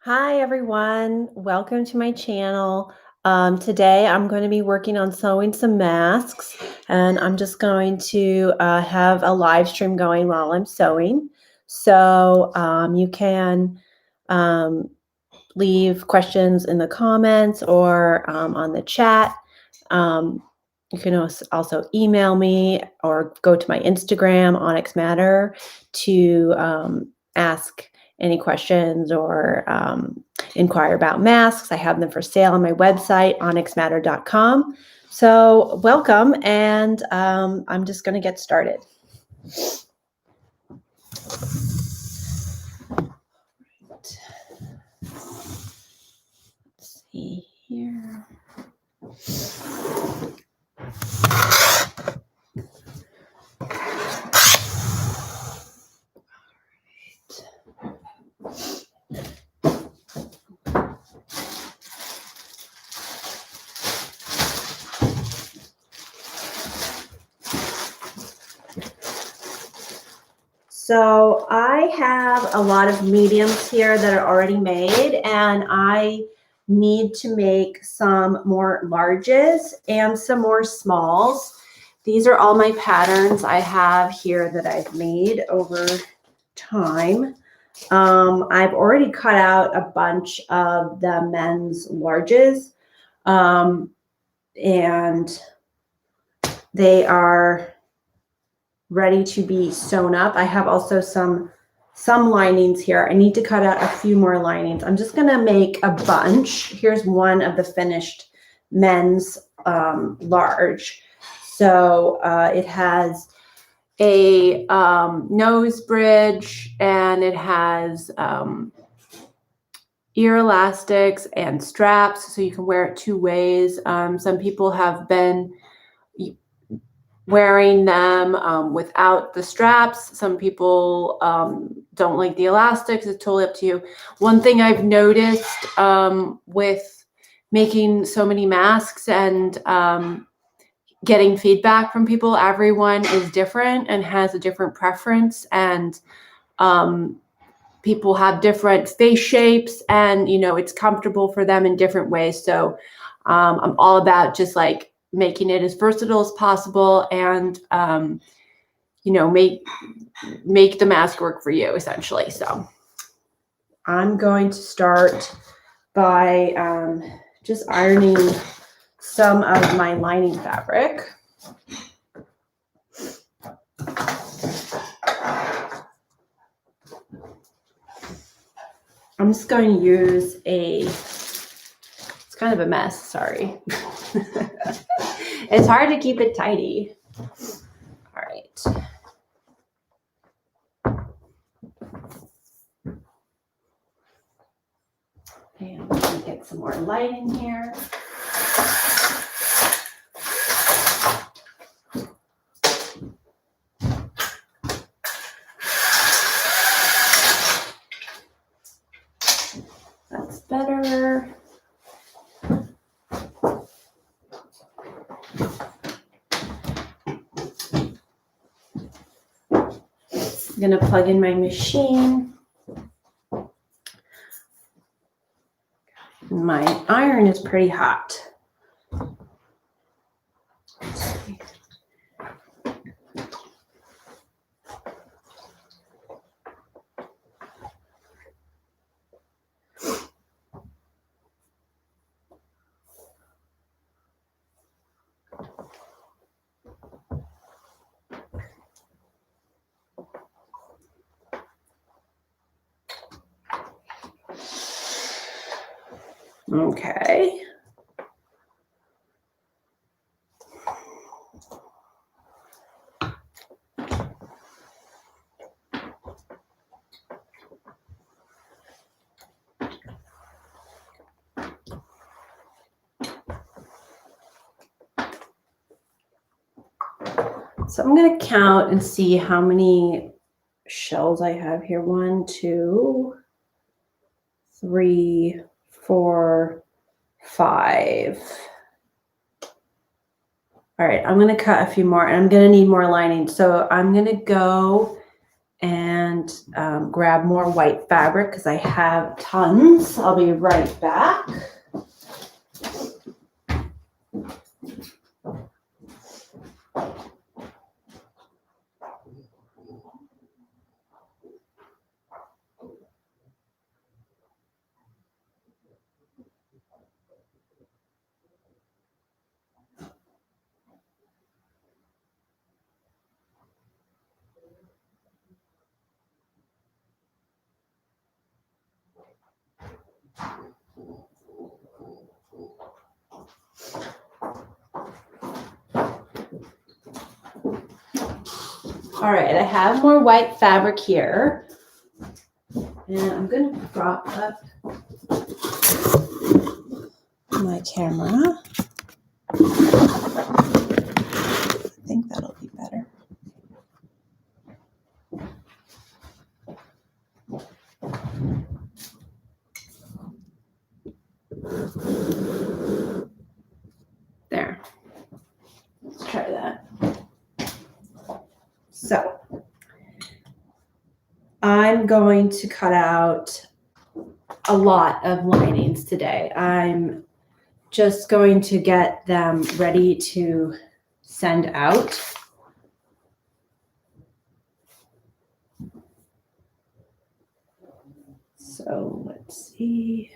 Hi everyone, welcome to my channel. Today I'm going to be working on sewing some masks, and I'm just going to have a live stream going while I'm sewing. So you can um, leave questions in the comments or on the chat. You can also email me or go to my Instagram, Onyx Matter, to ask any questions or inquire about masks. I have them for sale on my website, onyxmatter.com. So welcome, and I'm just going to get started. Let's see here. So I have a lot of mediums here that are already made, and I need to make some more larges and some more smalls. These are all my patterns I have here that I've made over time. I've already cut out a bunch of the men's larges, and they are ready to be sewn up. I have also some linings here. I need to cut out a few more linings. I'm just going to make a bunch. Here's one of the finished men's large. So it has a nose bridge, and it has ear elastics and straps, so you can wear it two ways. Some people have been wearing them without the straps. Some people don't like the elastics. It's totally up to you. One thing I've noticed with making so many masks and getting feedback from people, everyone is different and has a different preference, and people have different face shapes, and it's comfortable for them in different ways. So I'm all about just like making it as versatile as possible, and make the mask work for you, essentially. So I'm going to start by just ironing some of my lining fabric. I'm just going to use it's kind of a mess, sorry. It's hard to keep it tidy. All right. And let me get some more light in here. That's better. I'm going to plug in my machine. My iron is pretty hot. Okay. So I'm going to count and see how many shells I have here. 1, 2, 3, 4, 5. All right, I'm going to cut a few more, and I'm going to need more lining. So I'm going to go and grab more white fabric because I have tons. I'll be right back. All right, I have more white fabric here. And I'm going to prop up my camera. I think that'll be better. There. Let's try that. So I'm going to cut out a lot of linings today. I'm just going to get them ready to send out. So let's see.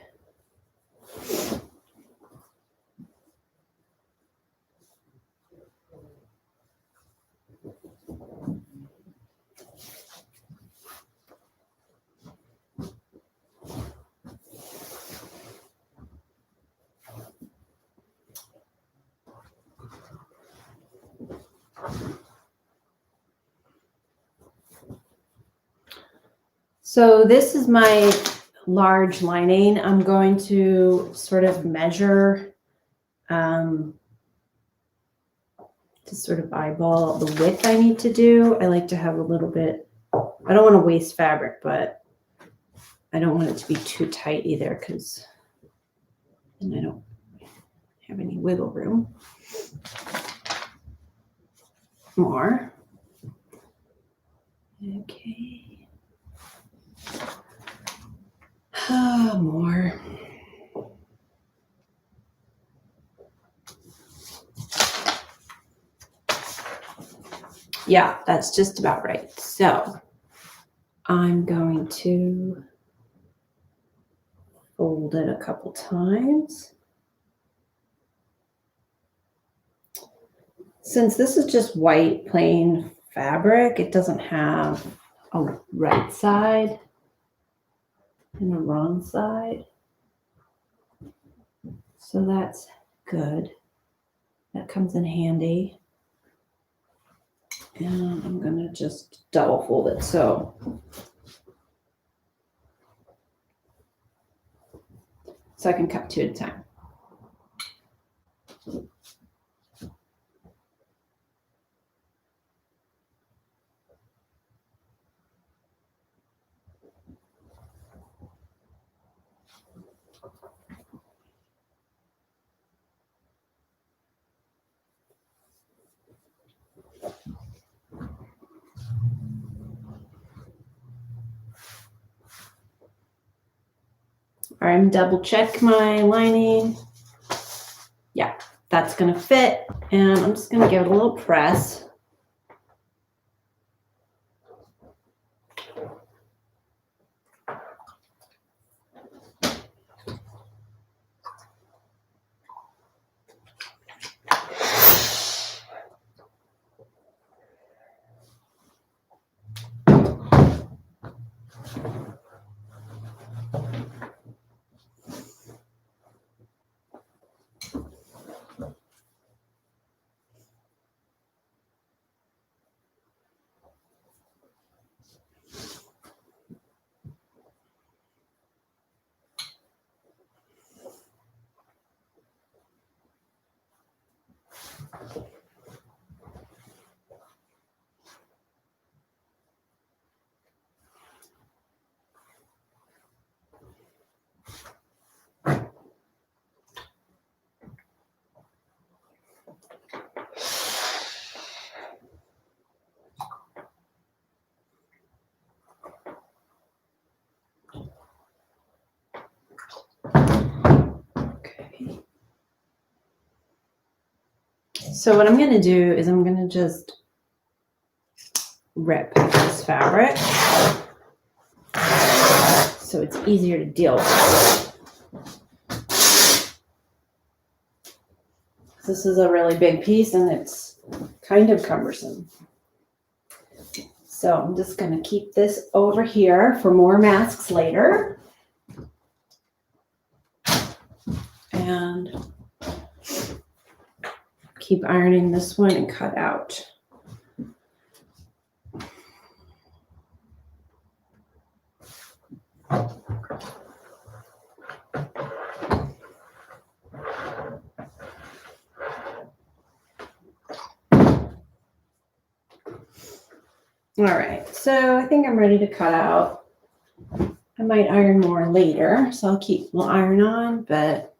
So this is my large lining. I'm going to sort of measure to sort of eyeball the width I need to do. I like to have a little bit, I don't want to waste fabric, but I don't want it to be too tight either because then I don't have any wiggle room. More. Okay. More. Yeah, that's just about right. So I'm going to fold it a couple times. Since this is just white plain fabric, it doesn't have a right side and a wrong side. So that's good. That comes in handy. And I'm going to just double fold it so I can cut two at a time. All right, I'm double check my lining. Yeah, that's going to fit. And I'm just going to give it a little press. So what I'm going to do is I'm going to just rip this fabric so it's easier to deal with. This is a really big piece and it's kind of cumbersome. So I'm just going to keep this over here for more masks later. And keep ironing this one and cut out. All right, so I think I'm ready to cut out. I might iron more later, so we'll iron on, but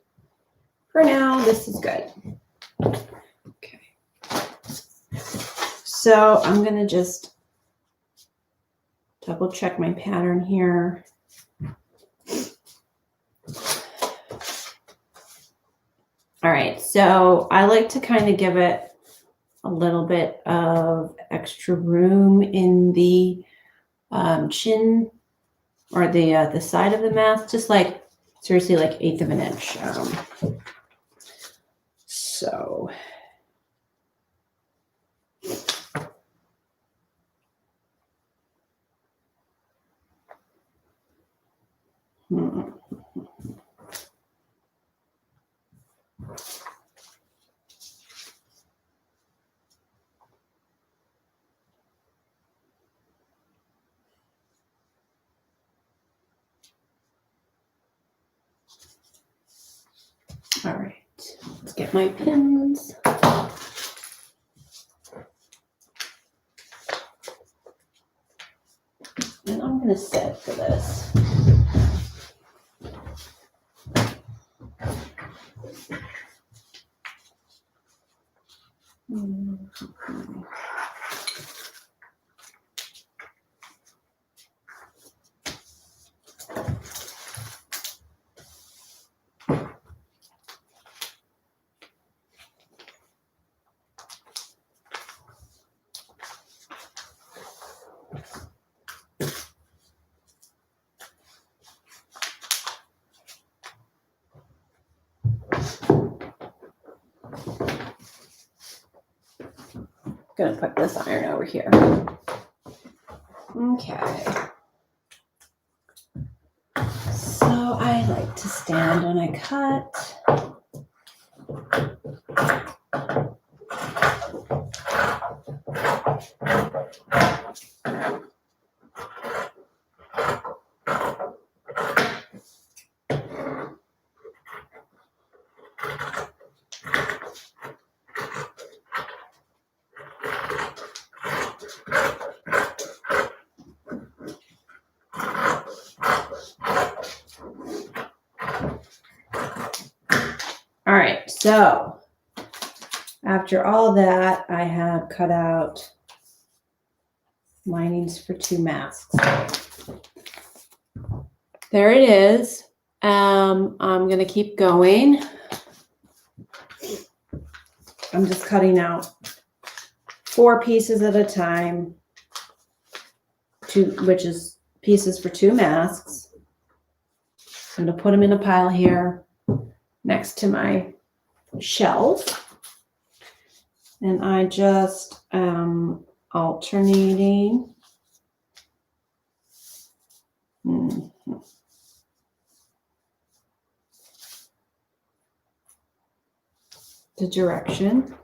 for now, this is good. Okay. So I'm gonna just double check my pattern here. All right, so I like to kind of give it a little bit of extra room in the chin or the side of the mask, just like seriously like 1/8 of an inch. So all right, let's get my pins. And I'm gonna set for this. Gonna put this iron over here. Okay. So I like to stand when I cut. All right, so after all that, I have cut out linings for 2 masks. There it is. I'm going to keep going. I'm just cutting out 4 pieces at a time, which is pieces for 2 masks. I'm going to put them in a pile here next to my shelf. And I just alternating. The direction.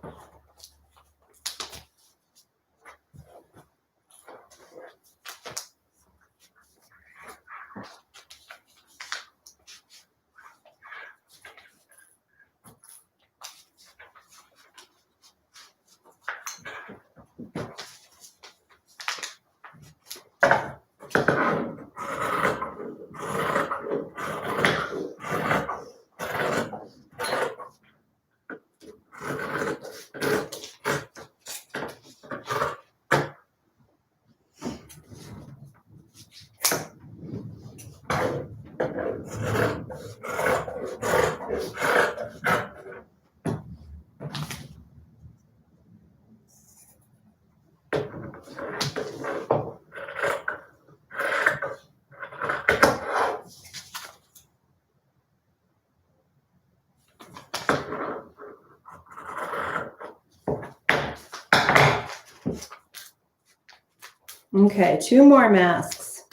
Okay, 2 more masks.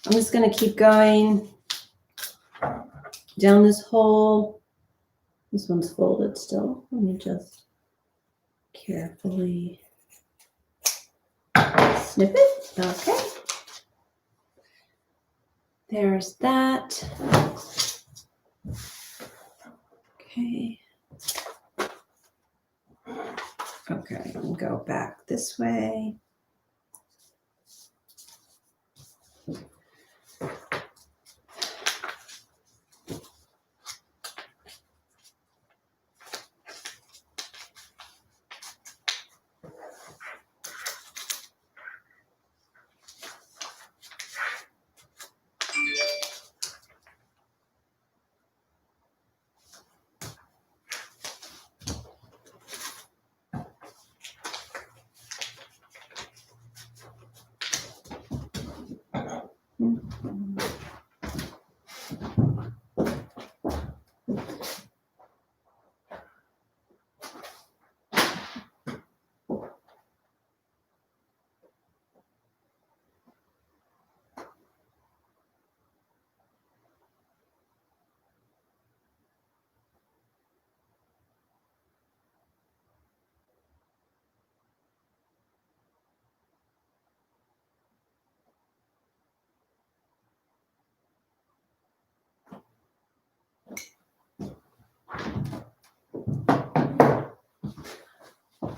I'm just going to keep going down this hole. This one's folded still. Let me just carefully snip it. Okay. There's that. Okay. Okay, and go back this way.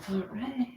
All right.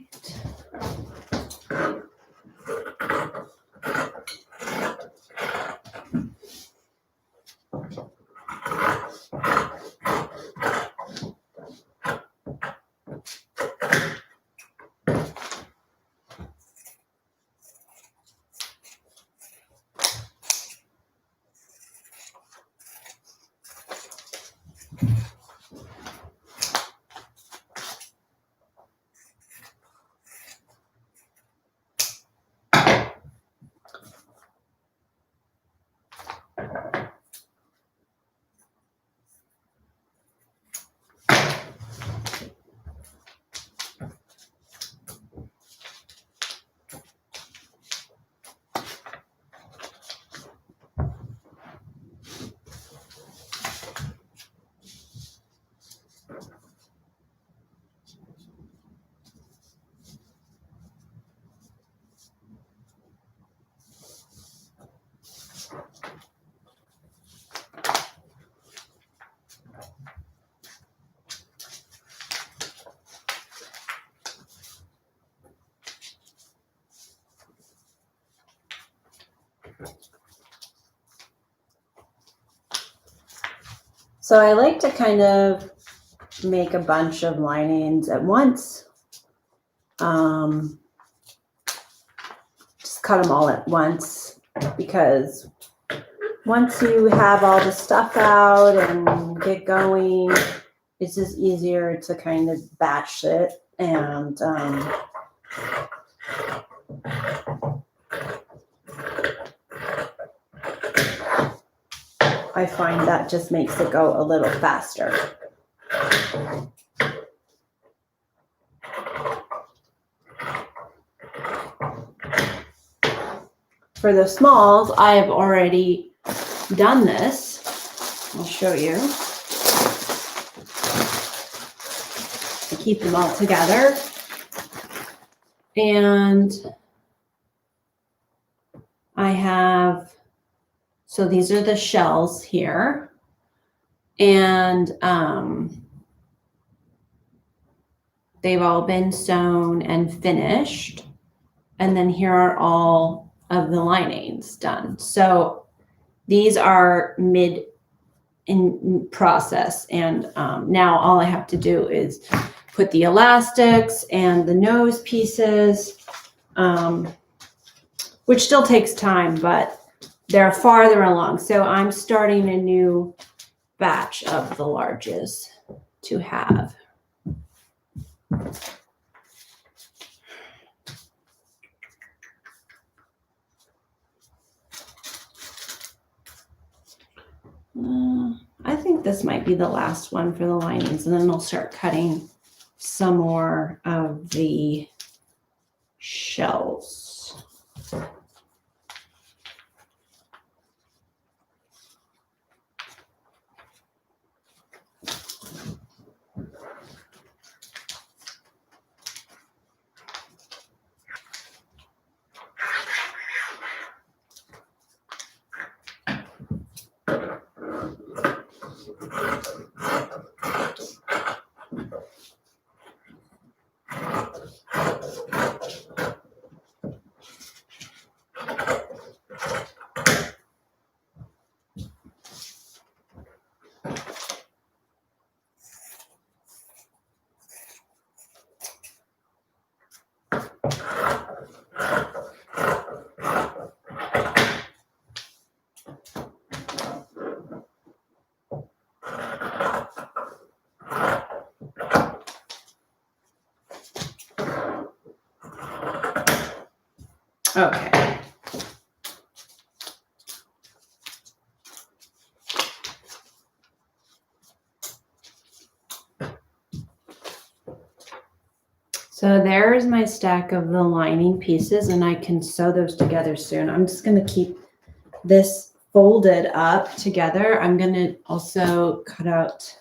So I like to kind of make a bunch of linings at once. Just cut them all at once, because once you have all the stuff out and get going, it's just easier to kind of batch it. And I find that just makes it go a little faster. For the smalls, I have already done this. I'll show you. I keep them all together. And I have, so these are the shells here. And they've all been sewn and finished. And then here are all of the linings done. So these are mid in process. And now all I have to do is put the elastics and the nose pieces, which still takes time, but they're farther along. So I'm starting a new batch of the larges to have. I think this might be the last one for the linings, and then I'll start cutting some more of the shells. Okay. So there's my stack of the lining pieces, and I can sew those together soon. I'm just going to keep this folded up together. I'm going to also cut out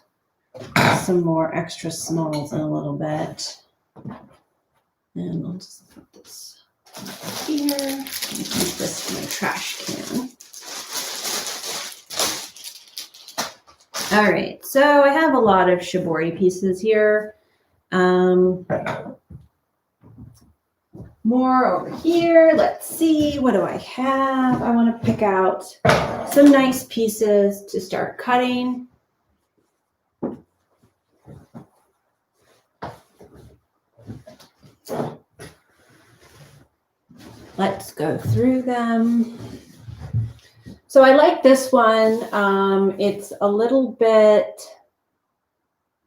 some more extra smalls in a little bit. And I'll just put this here and keep this in my trash can. All right, so I have a lot of shibori pieces here. More over here. Let's see, what do I have? I want to pick out some nice pieces to start cutting. Let's go through them. So I like this one. It's a little bit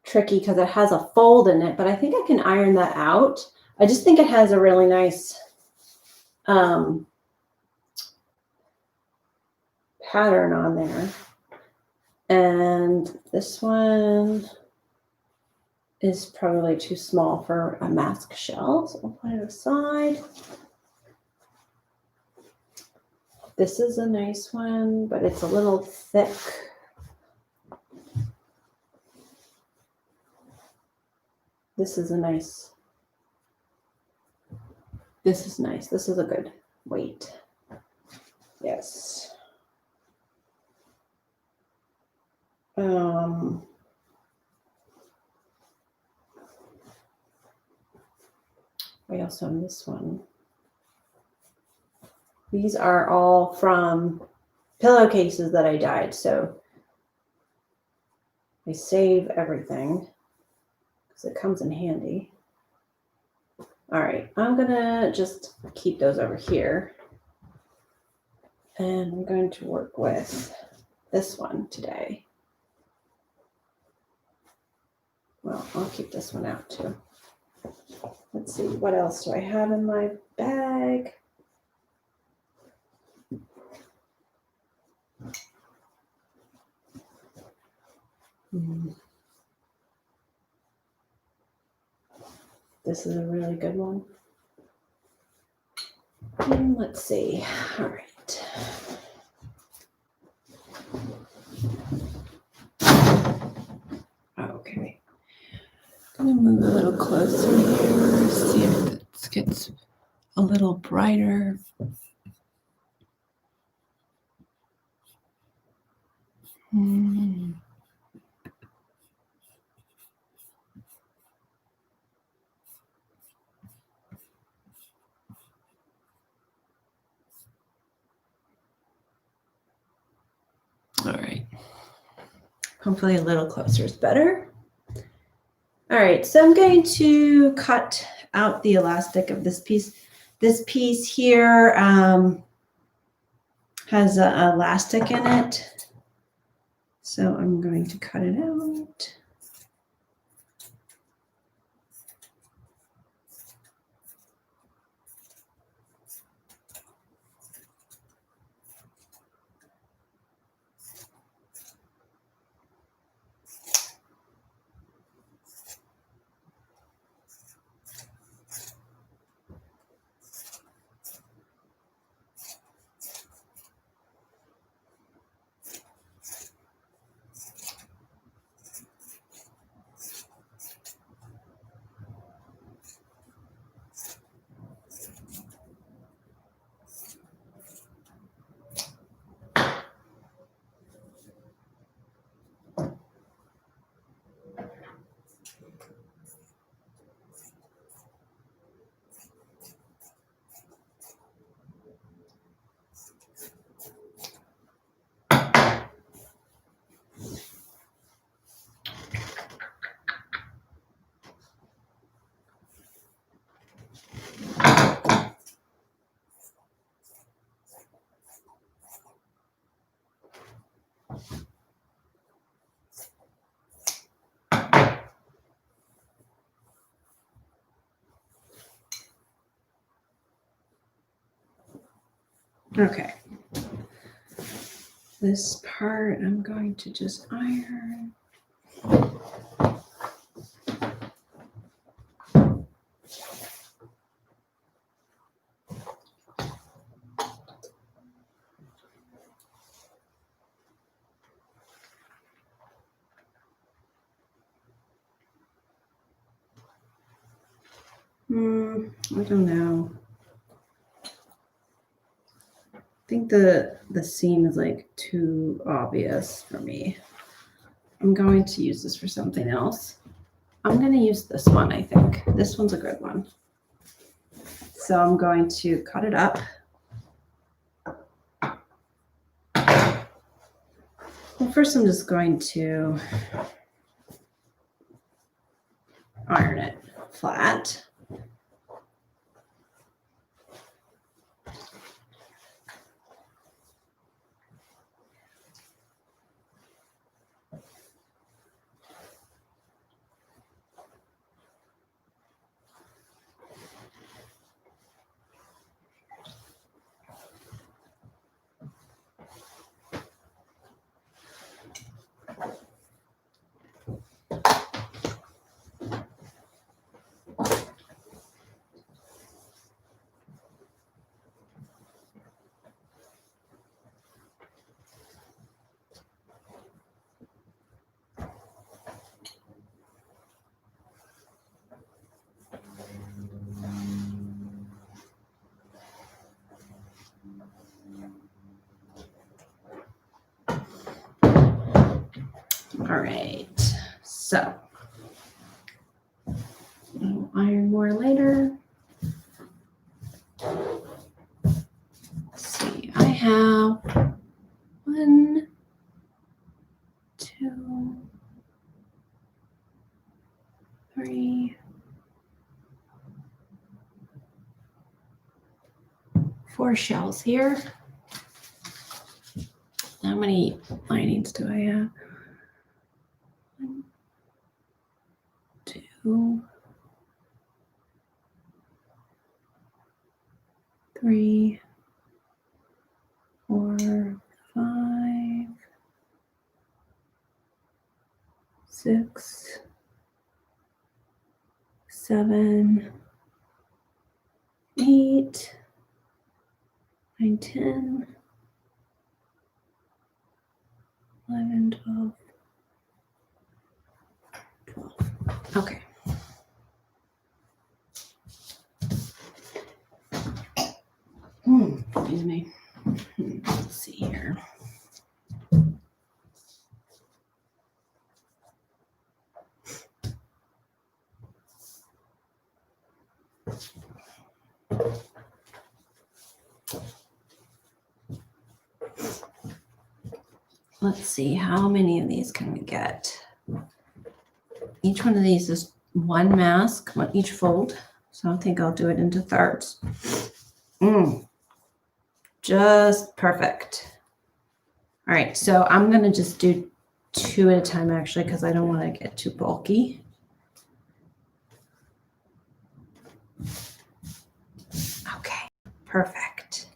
tricky because it has a fold in it, but I think I can iron that out. I just think it has a really nice pattern on there. And this one is probably too small for a mask shell, so I'll put it aside. This is a nice one, but it's a little thick. This is nice. This is nice. This is a good weight. Yes. We also have this one. These are all from pillowcases that I dyed, so I save everything because it comes in handy. All right, I'm gonna just keep those over here. And I'm going to work with this one today. Well, I'll keep this one out too. Let's see, what else do I have in my bag? This is a really good one. And let's see. All right. Okay. I'm gonna move a little closer here, see if it gets a little brighter. All right. Hopefully a little closer is better. All right, so I'm going to cut out the elastic of this piece. This piece here has an elastic in it. So I'm going to cut it out. Okay. This part I'm going to just iron. I don't know. I think the seam is like too obvious for me. I'm going to use this for something else. I'm going to use this one, I think. This one's a good one. So I'm going to cut it up. Well, first I'm just going to iron it flat. All right, so I'll iron more later. Let's see, I have 1, 2, 3, 4 shells here. How many linings do I have? 1, 2, 3, 4, 5, 6, 7, 8, 9, 10, 11, 12, 12. Okay. Excuse me. Let's see here. Let's see, how many of these can we get? Each one of these is 1 mask, each fold. So I think I'll do it into thirds. Just perfect. All right, so I'm going to just do 2 at a time, actually, because I don't want to get too bulky. Okay, perfect.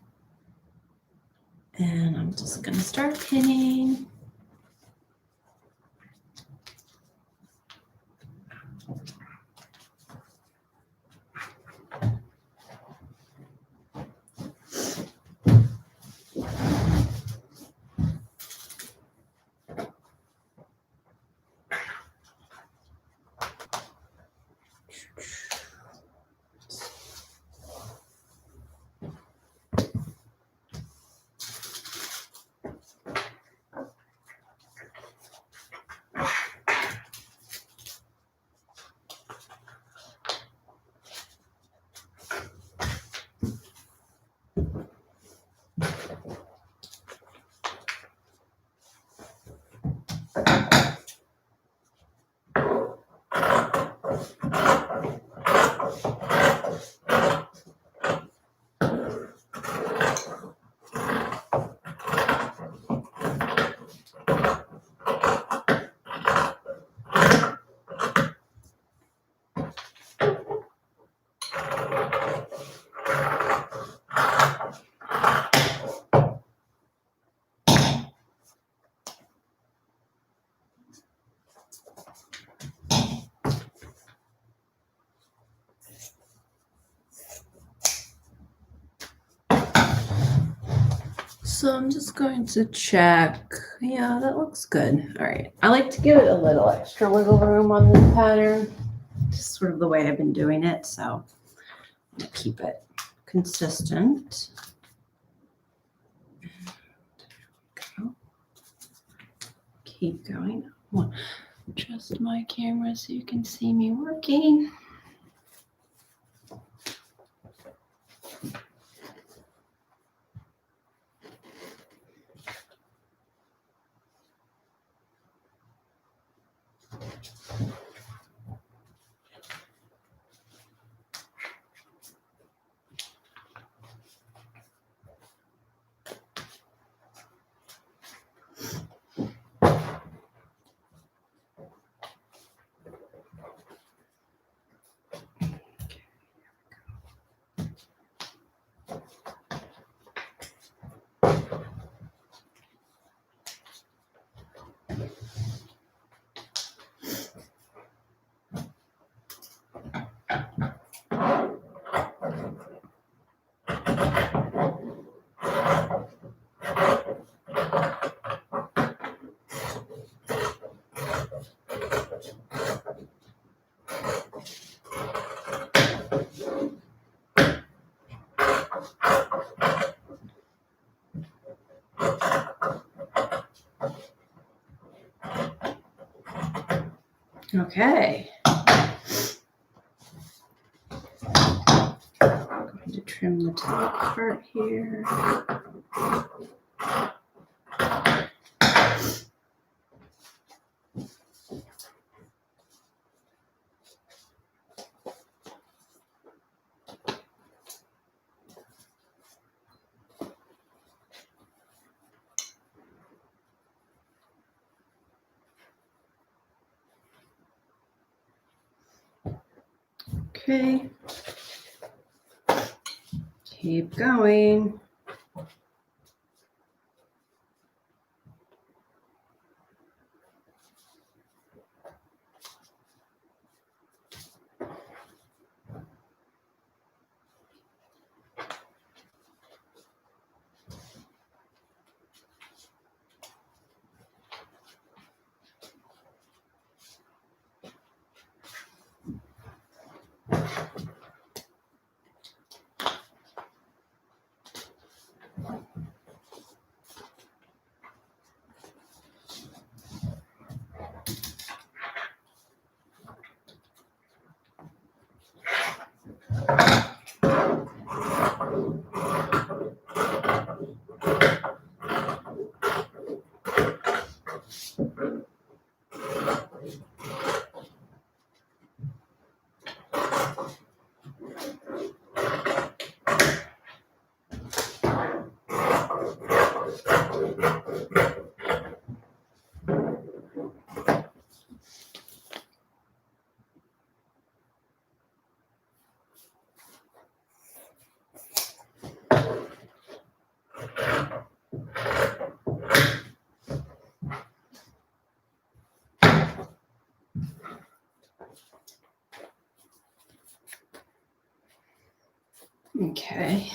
And I'm just going to start pinning. So I'm just going to check. Yeah, that looks good. All right. I like to give it a little extra wiggle room on this pattern. Just sort of the way I've been doing it. So to keep it consistent. Keep going. I'll adjust my camera so you can see me working. Okay. I'm going to trim the top part here. Okay. Keep going. Okay.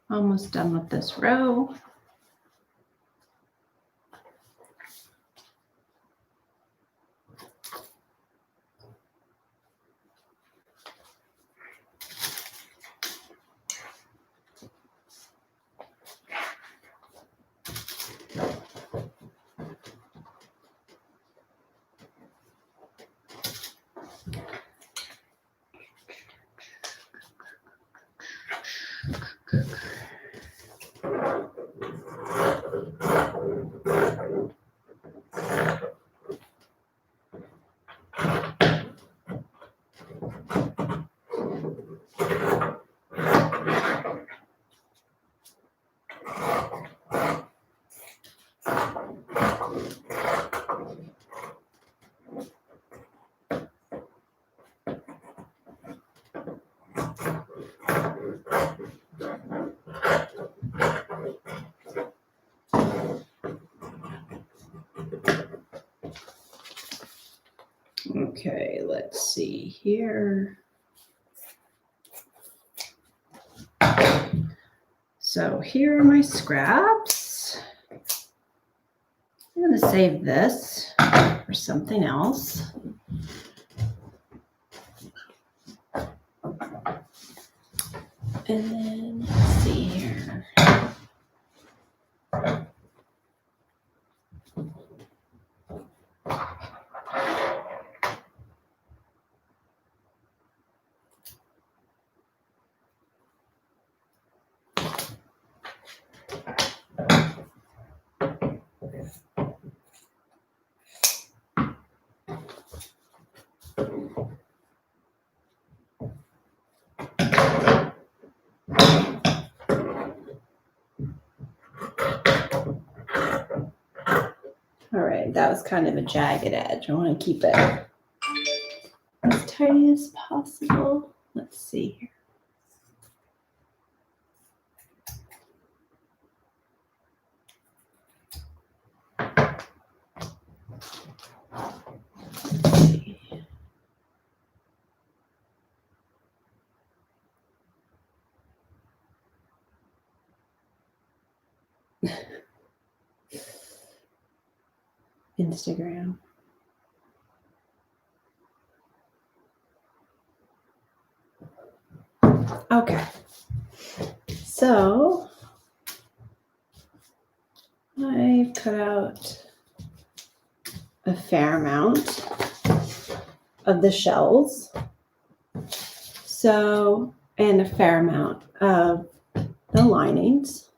Almost done with this row. Okay, let's see here. So here are my scraps. I'm going to save this for something else. And then let's see here. All right, that was kind of a jagged edge. I want to keep it as tidy as possible. Let's see here. Instagram. Okay. So I've cut out a fair amount of the shells. So, and a fair amount of the linings.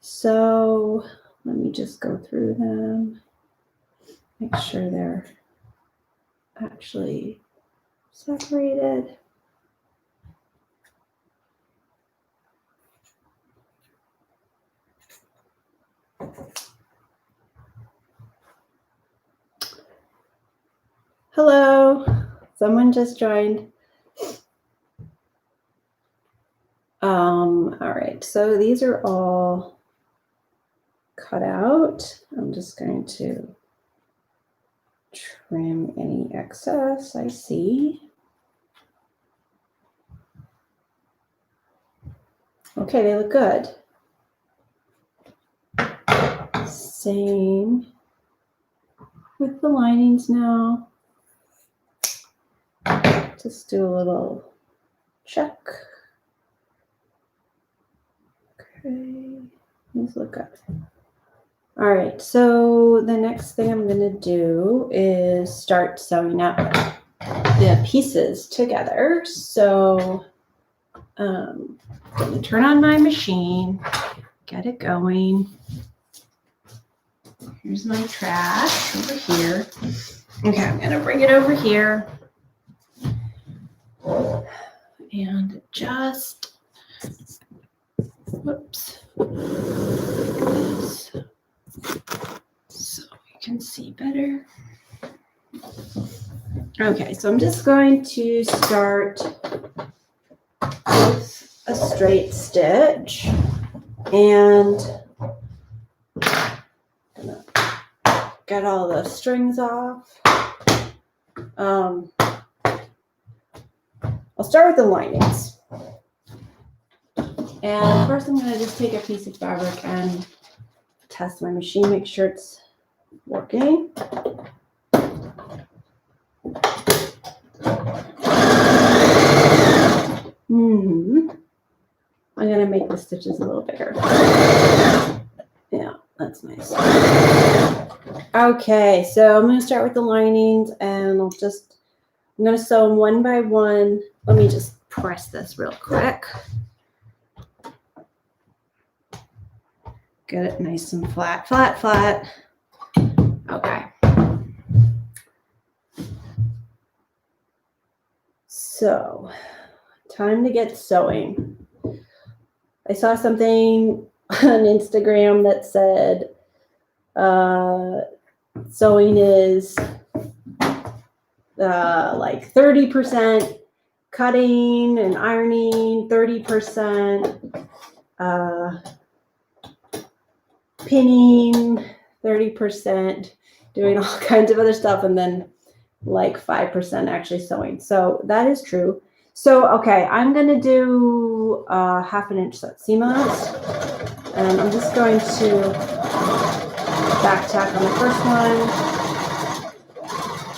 So let me just go through them, make sure they're actually separated. Hello, someone just joined. All right, so these are all cut out. I'm just going to trim any excess I see. Okay, they look good. Same with the linings now. Just do a little check. Okay, these look good. All right, so the next thing I'm going to do is start sewing up the pieces together. So I'm going to turn on my machine, get it going. Here's my trash over here. Okay, I'm going to bring it over here and just, whoops, this so you can see better. Okay, so I'm just going to start with a straight stitch and get all the strings off. I'll start with the linings. And first I'm going to just take a piece of fabric and test my machine, make sure it's working. I'm going to make the stitches a little bigger. Yeah, that's nice. Okay, so I'm going to start with the linings and I'm going to sew them one by one. Let me just press this real quick. Get it nice and flat, flat, flat. Okay. So, time to get sewing. I saw something on Instagram that said sewing is like 30% cutting and ironing, 30% pinning, 30% doing all kinds of other stuff, and then like 5% actually sewing. So that is true. So, okay, I'm going to do 1/2 inch seam allowance. And I'm just going to back tack on the first one.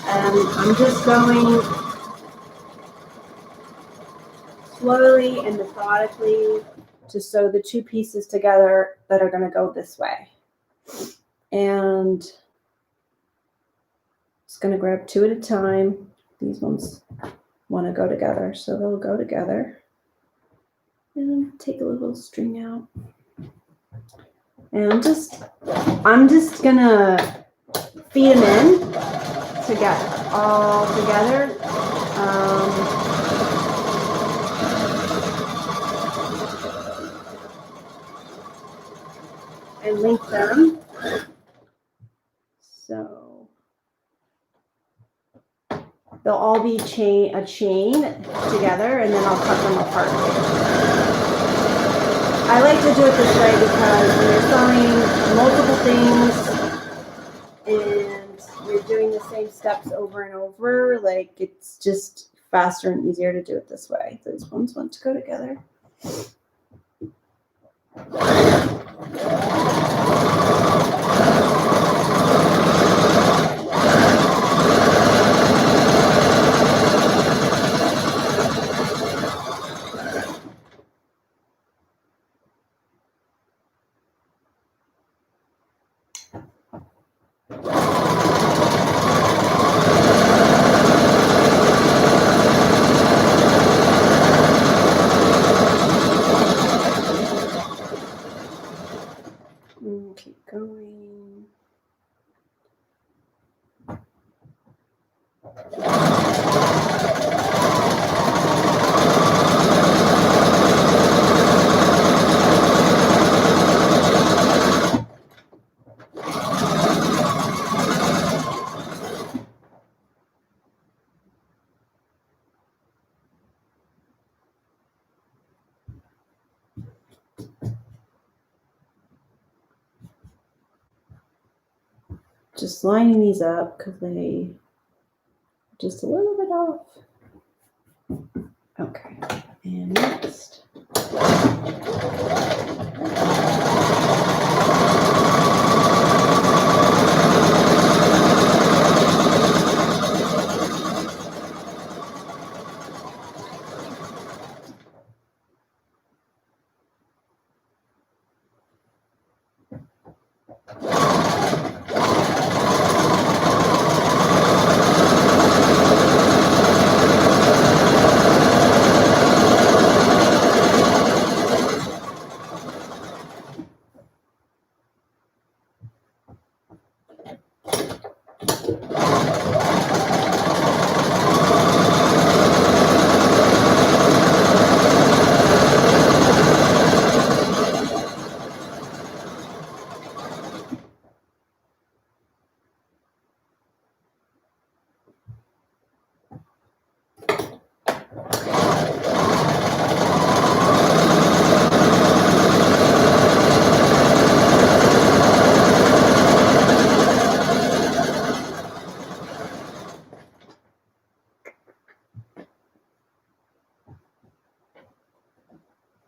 And I'm just going slowly and methodically to sew the two pieces together that are going to go this way. And just going to grab 2 at a time. These ones want to go together, so they'll go together. And take a little string out. And I'm just going to feed them in to get all together. And link them. So they'll all be a chain together, and then I'll cut them apart later. I like to do it this way because when you're sewing multiple things and you're doing the same steps over and over, like it's just faster and easier to do it this way. Those ones want to go together. Keep going. Just lining these up because they just a little bit off. Okay, and next.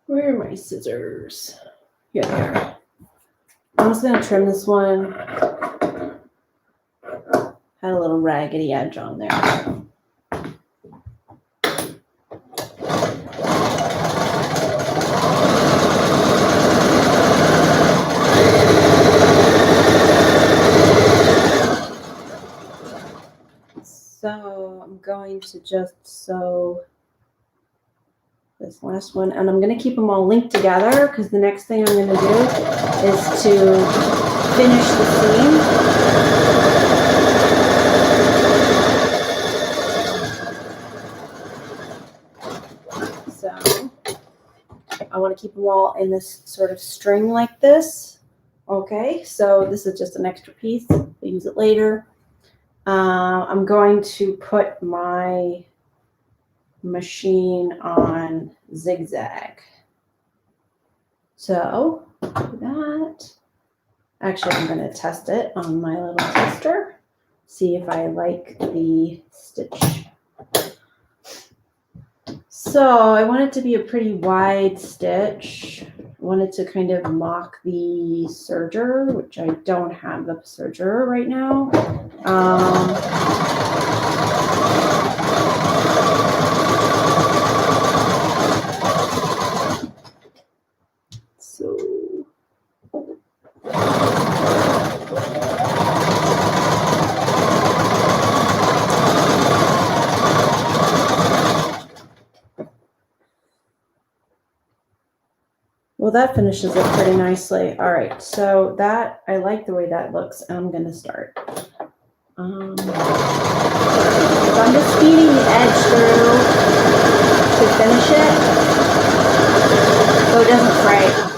Where are my scissors? Here they are. I'm just going to trim this one. Had a little raggedy edge on there. So I'm going to just sew this last one, and I'm going to keep them all linked together because the next thing I'm going to do is to finish the seam. So I want to keep them all in this sort of string like this. Okay, so this is just an extra piece. We'll use it later. I'm going to put my machine on zigzag. So do that. Actually, I'm going to test it on my little tester. see if I like the stitch. So I want it to be a pretty wide stitch. I want it to kind of mock the serger, which I don't have the serger right now. So well, that finishes it pretty nicely. All right, so that, I like the way that looks. I'm going to start. So I'm just feeding the edge through to finish it so it doesn't fray.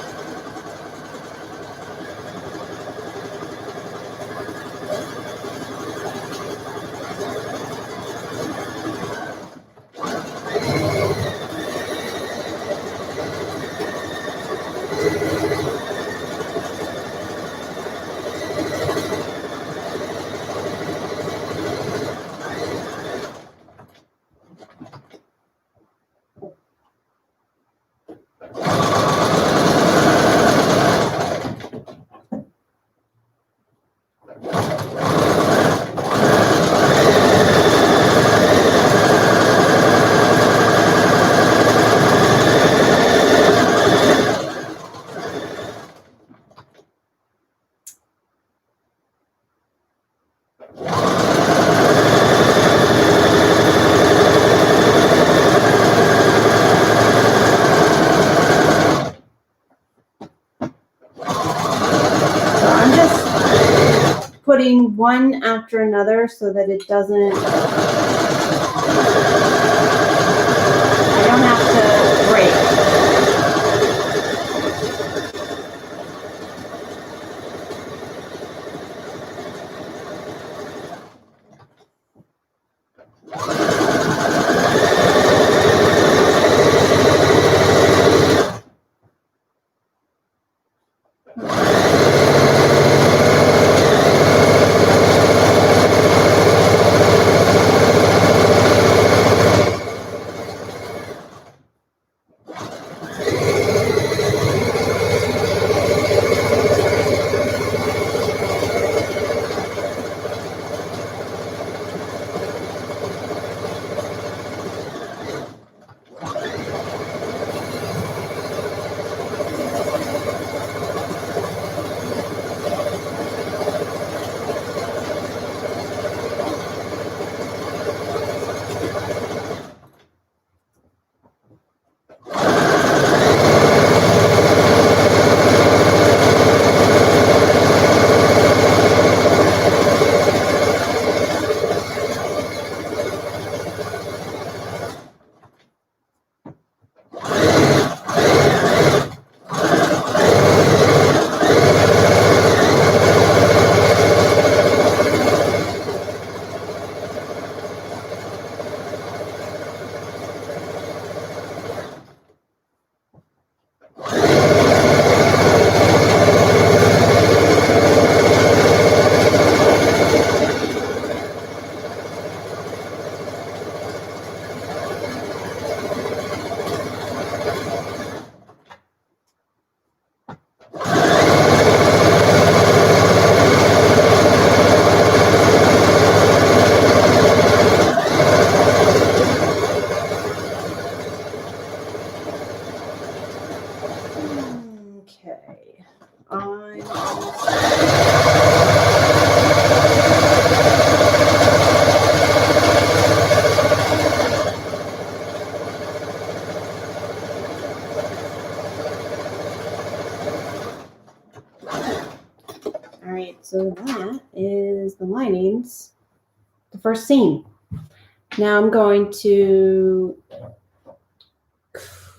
Putting one after another so that it doesn't, I don't have to break. All right, so that is the linings, the first seam. Now I'm going to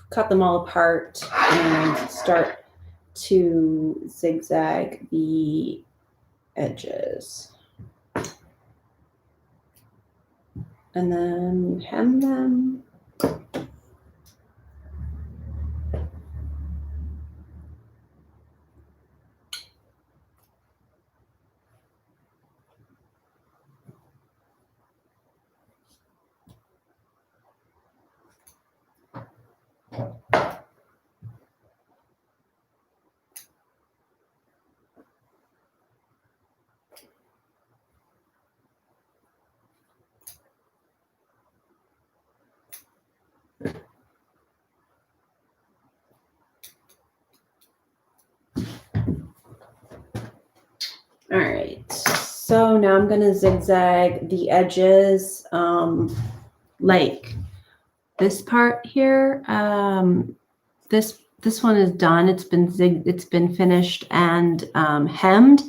cut them all apart and start to zigzag the edges. And then hem them. All right, so now I'm going to zigzag the edges, like this part here. This one is done. It's been finished and hemmed.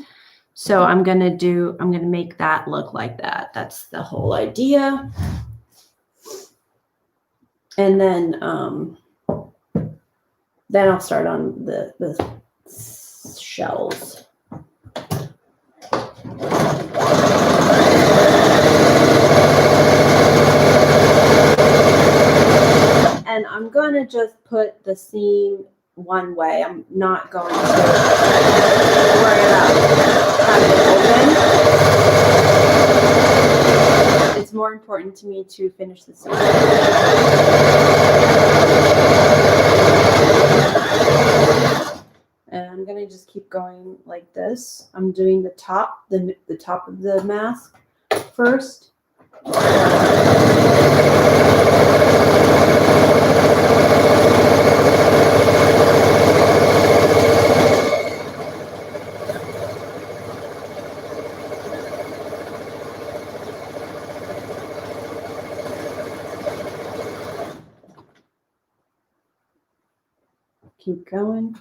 So I'm gonna make that look like that. That's the whole idea. And then I'll start on the shells. And I'm going to just put the seam one way. I'm not going to worry about having it open. It's more important to me to finish the seam. And I'm going to just keep going like this. I'm doing the top of the mask first. Keep going.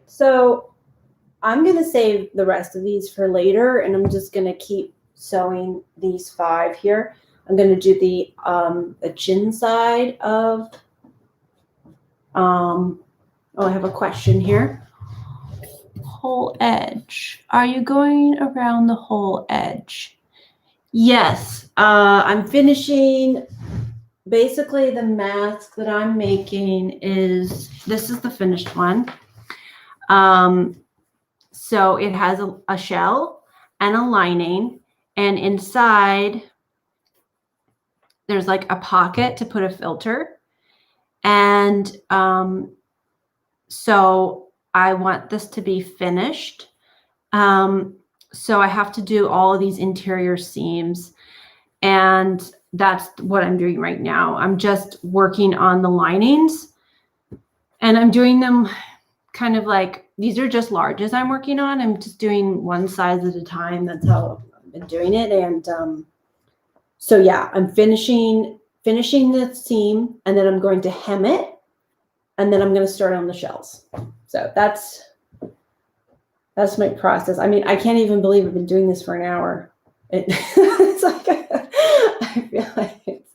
So I'm going to save the rest of these for later, and I'm just going to keep sewing these 5 here. I'm going to do the chin side of, oh, I have a question here. Whole edge. Are you going around the whole edge? Yes, I'm finishing. Basically, the mask that I'm making this is the finished one. So it has a shell and a lining, and inside there's like a pocket to put a filter. And so I want this to be finished. So I have to do all of these interior seams, and that's what I'm doing right now. I'm just working on the linings, and I'm doing them kind of like, these are just larges I'm working on. I'm just doing one size at a time. That's how I've been doing it. And so yeah, I'm finishing the seam, and then I'm going to hem it, and then I'm going to start on the shells. So that's my process. I mean, I can't even believe I've been doing this for an hour. It's like, I feel like it's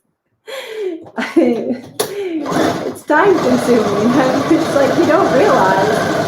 time consuming. It's like you don't realize.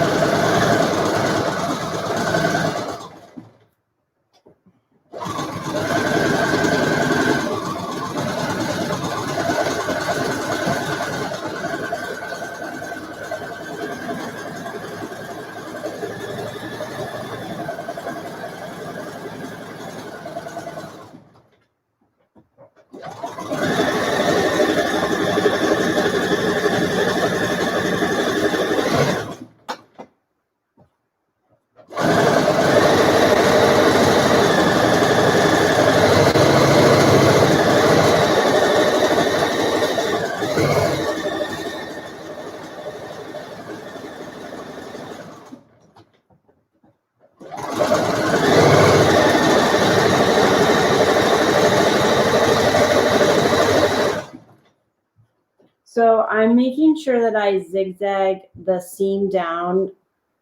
So I'm making sure that I zigzag the seam down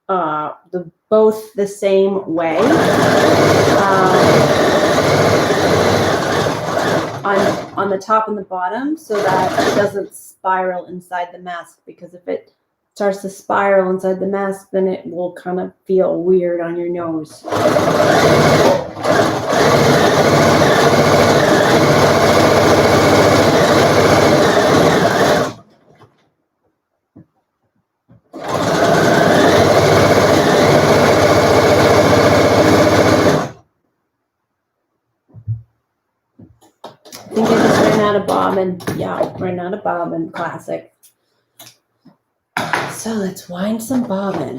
both the same way on the top and the bottom, so that it doesn't spiral inside the mask, because if it starts to spiral inside the mask, then it will kind of feel weird on your nose. I think I just ran out of bobbin. Yeah, ran out of bobbin. Classic. So let's wind some bobbin.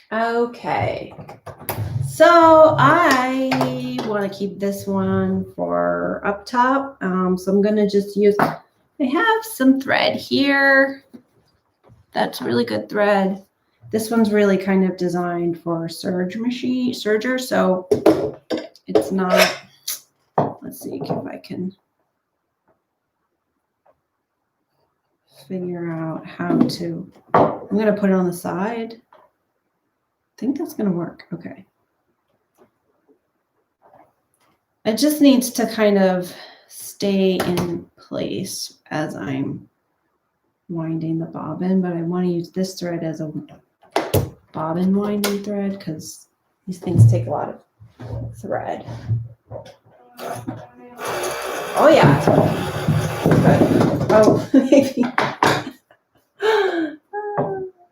Okay. So I want to keep this one for up top. So I'm going to just use, I have some thread here. That's really good thread. This one's really kind of designed for serger. So it's not, let's see if I can figure out how to, I'm going to put it on the side. I think that's going to work. Okay. It just needs to kind of stay in place as I'm winding the bobbin, but I want to use this thread as a bobbin winding thread because these things take a lot of thread. Oh yeah. Good. Oh, maybe.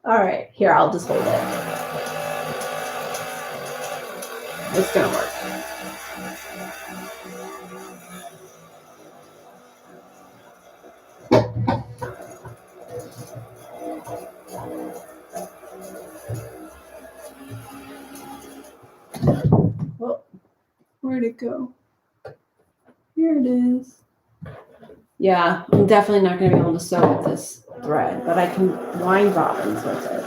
All right, here, I'll just hold it. It's gonna work. Oh, where'd it go? Here it is. Yeah, I'm definitely not going to be able to sew with this thread, but I can wind bobbins with it.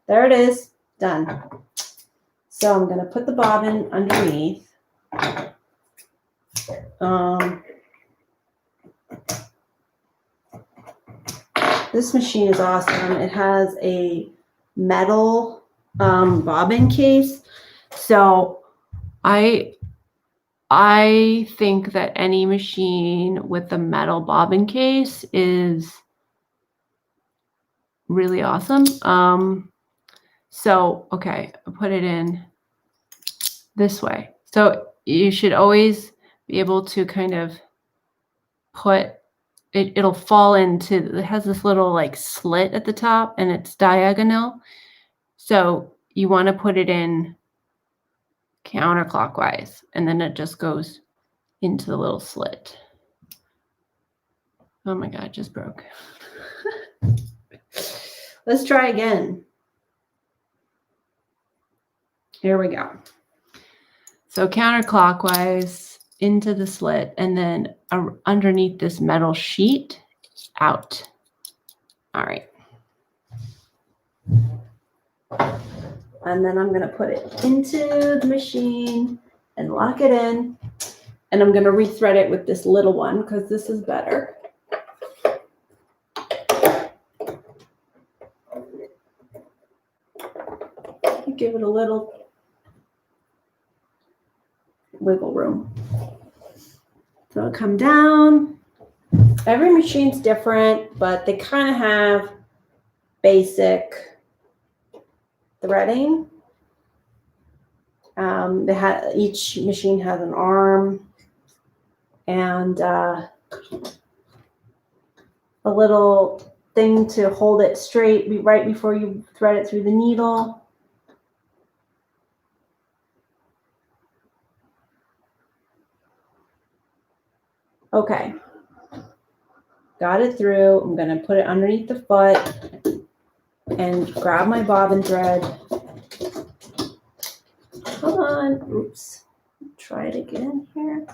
There it is. Done. So I'm going to put the bobbin underneath. This machine is awesome. It has a metal bobbin case. So I think that any machine with a metal bobbin case is really awesome. So, okay, I'll put it in this way. So you should always be able to kind of put it, it'll fall into, it has this little like slit at the top and it's diagonal. So you want to put it in counterclockwise and then it just goes into the little slit. Oh my God, it just broke. Let's try again. Here we go. So counterclockwise into the slit and then underneath this metal sheet out. All right. And then I'm going to put it into the machine and lock it in. And I'm going to rethread it with this little one because this is better. Give it a little wiggle room. So it'll come down. Every machine's different, but they kind of have basic threading. Each machine has an arm and a little thing to hold it straight right before you thread it through the needle. Okay, got it through. I'm going to put it underneath the foot and grab my bobbin thread. Hold on. Oops. Try it again here.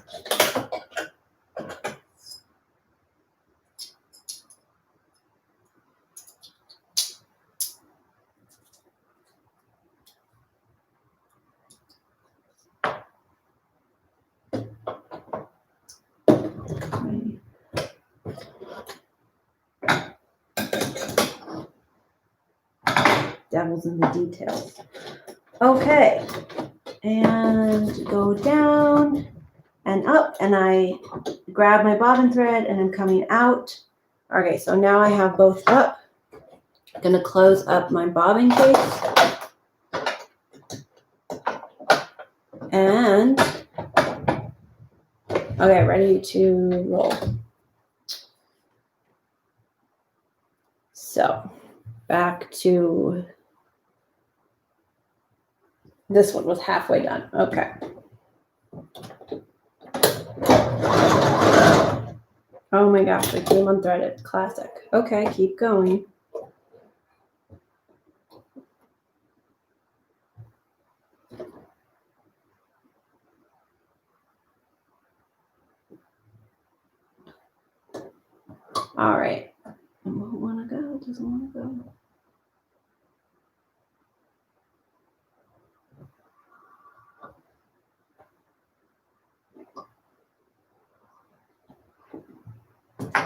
Devil's in the details. Okay, and go down and up, and I grab my bobbin thread and I'm coming out. Okay, so now I have both up. I'm gonna close up my bobbin case. And, okay, ready to roll. So, back to, this one was halfway done, okay. Oh my gosh, I came unthreaded, classic. Okay, keep going. All right, won't want to go, doesn't want to go.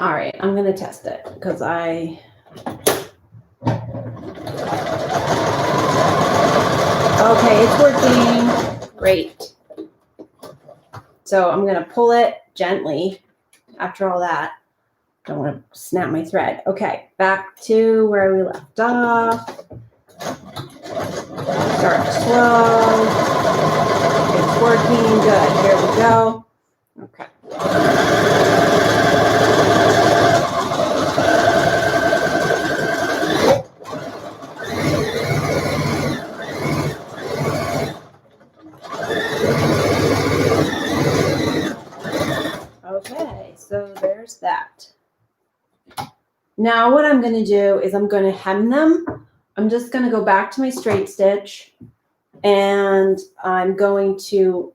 All right, I'm gonna test it because okay, it's working, great. So I'm gonna pull it gently after all that. Don't want to snap my thread. Okay, back to where we left off. Start slow. It's working, good, here we go. Okay. Okay, so there's that. Now what I'm going to do is I'm going to hem them. I'm just going to go back to my straight stitch and I'm going to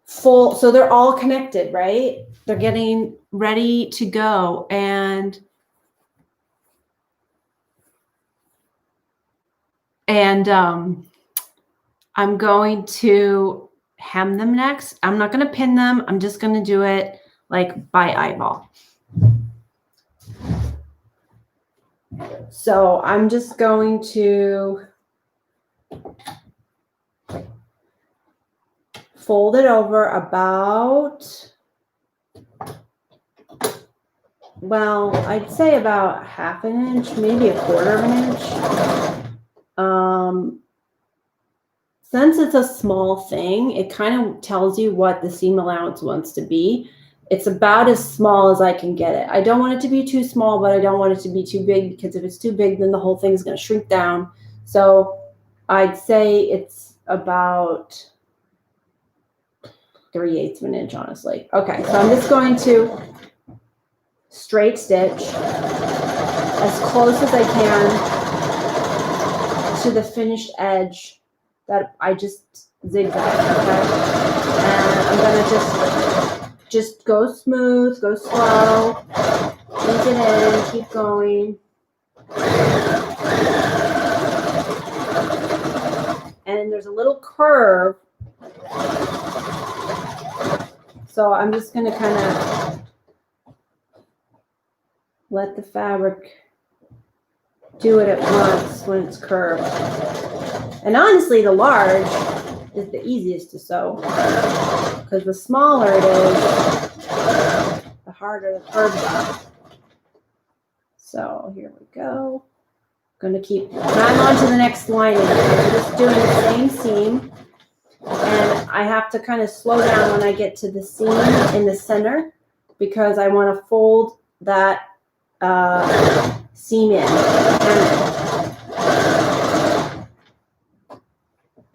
fold. So they're all connected, right? They're getting ready to go. And I'm going to hem them next. I'm not going to pin them. I'm just going to do it like by eyeball. So I'm just going to fold it over about, well, I'd say about ½ an inch, maybe ¼ inch. Since it's a small thing, it kind of tells you what the seam allowance wants to be. It's about as small as I can get it. I don't want it to be too small, but I don't want it to be too big, because if it's too big, then the whole thing is going to shrink down. So I'd say it's about 3/8 of an inch, honestly. Okay, so I'm just going to straight stitch as close as I can to the finished edge that I just zigzagged, okay? And I'm gonna just go smooth, go slow, ease it in, keep going. And there's a little curve. So I'm just gonna kind of let the fabric do it at once when it's curved. And honestly, the large is the easiest to sew, because the smaller it is, the harder the curves are. So here we go. I'm going to keep, I'm on to the next lining. I'm just doing the same seam, and I have to kind of slow down when I get to the seam in the center, because I want to fold that seam in.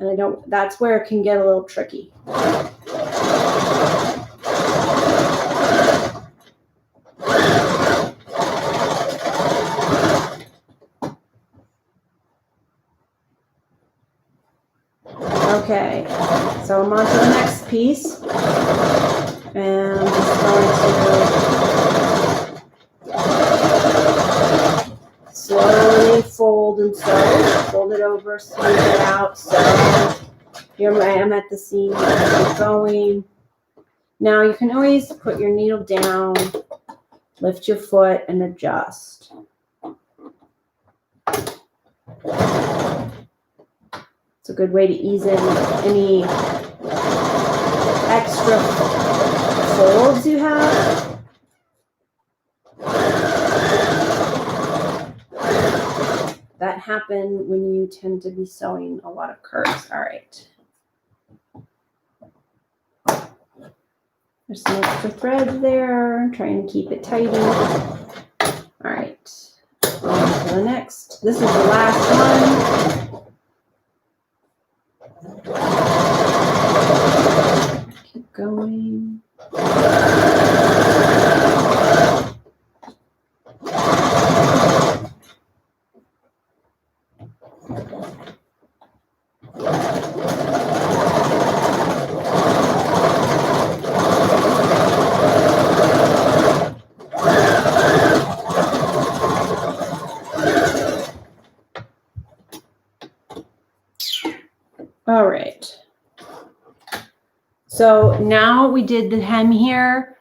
And I don't, that's where it can get a little tricky. Okay, so I'm on to the next piece. And I'm just going to slowly fold and sew. Fold it over, smooth it out. So here I am at the seam. Keep going. Now you can always put your needle down, lift your foot, and adjust. It's a good way to ease in any extra folds you have, that happen when you tend to be sewing a lot of curves. All right. There's some extra thread there. I'm trying to keep it tidy. All right. On to the next. This is the last one. Keep going. All right. So now we did the hem here.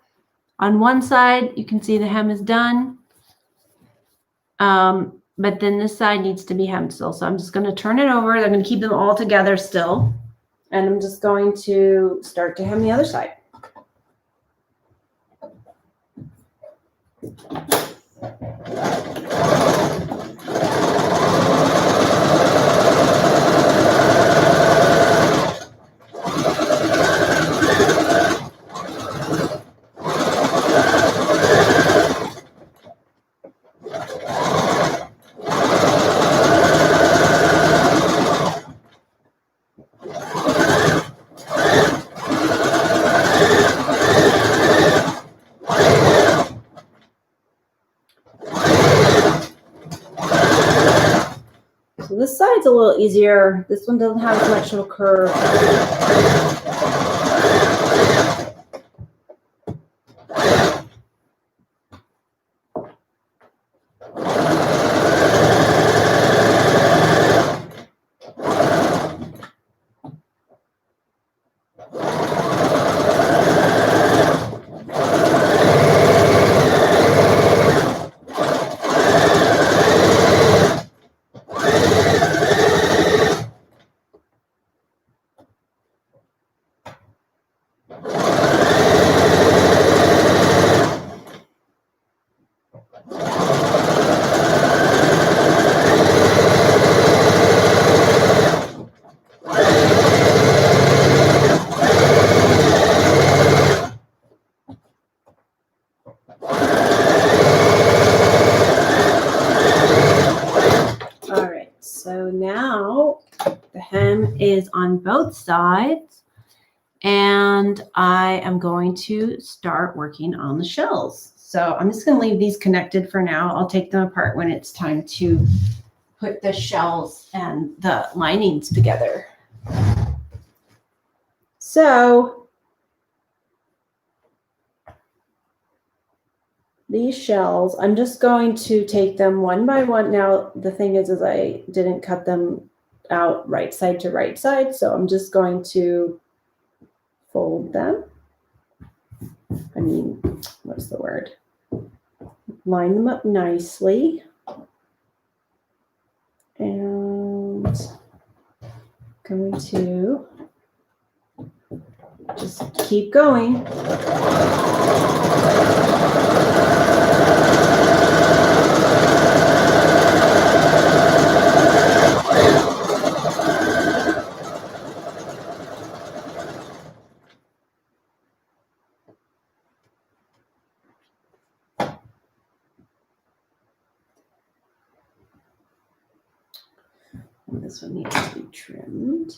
On one side, you can see the hem is done. But then this side needs to be hemmed still. So I'm just going to turn it over. I'm going to keep them all together still. And I'm just going to start to hem the other side. So this side's a little easier. This one doesn't have as much of a curve. So now the hem is on both sides, and I am going to start working on the shells. So I'm just going to leave these connected for now. I'll take them apart when it's time to put the shells and the linings together. So these shells, I'm just going to take them one by one. Now, the thing is I didn't cut them out right side to right side. So I'm just going to fold them. I mean, what's the word? Line them up nicely. And going to just keep going. This one needs to be trimmed.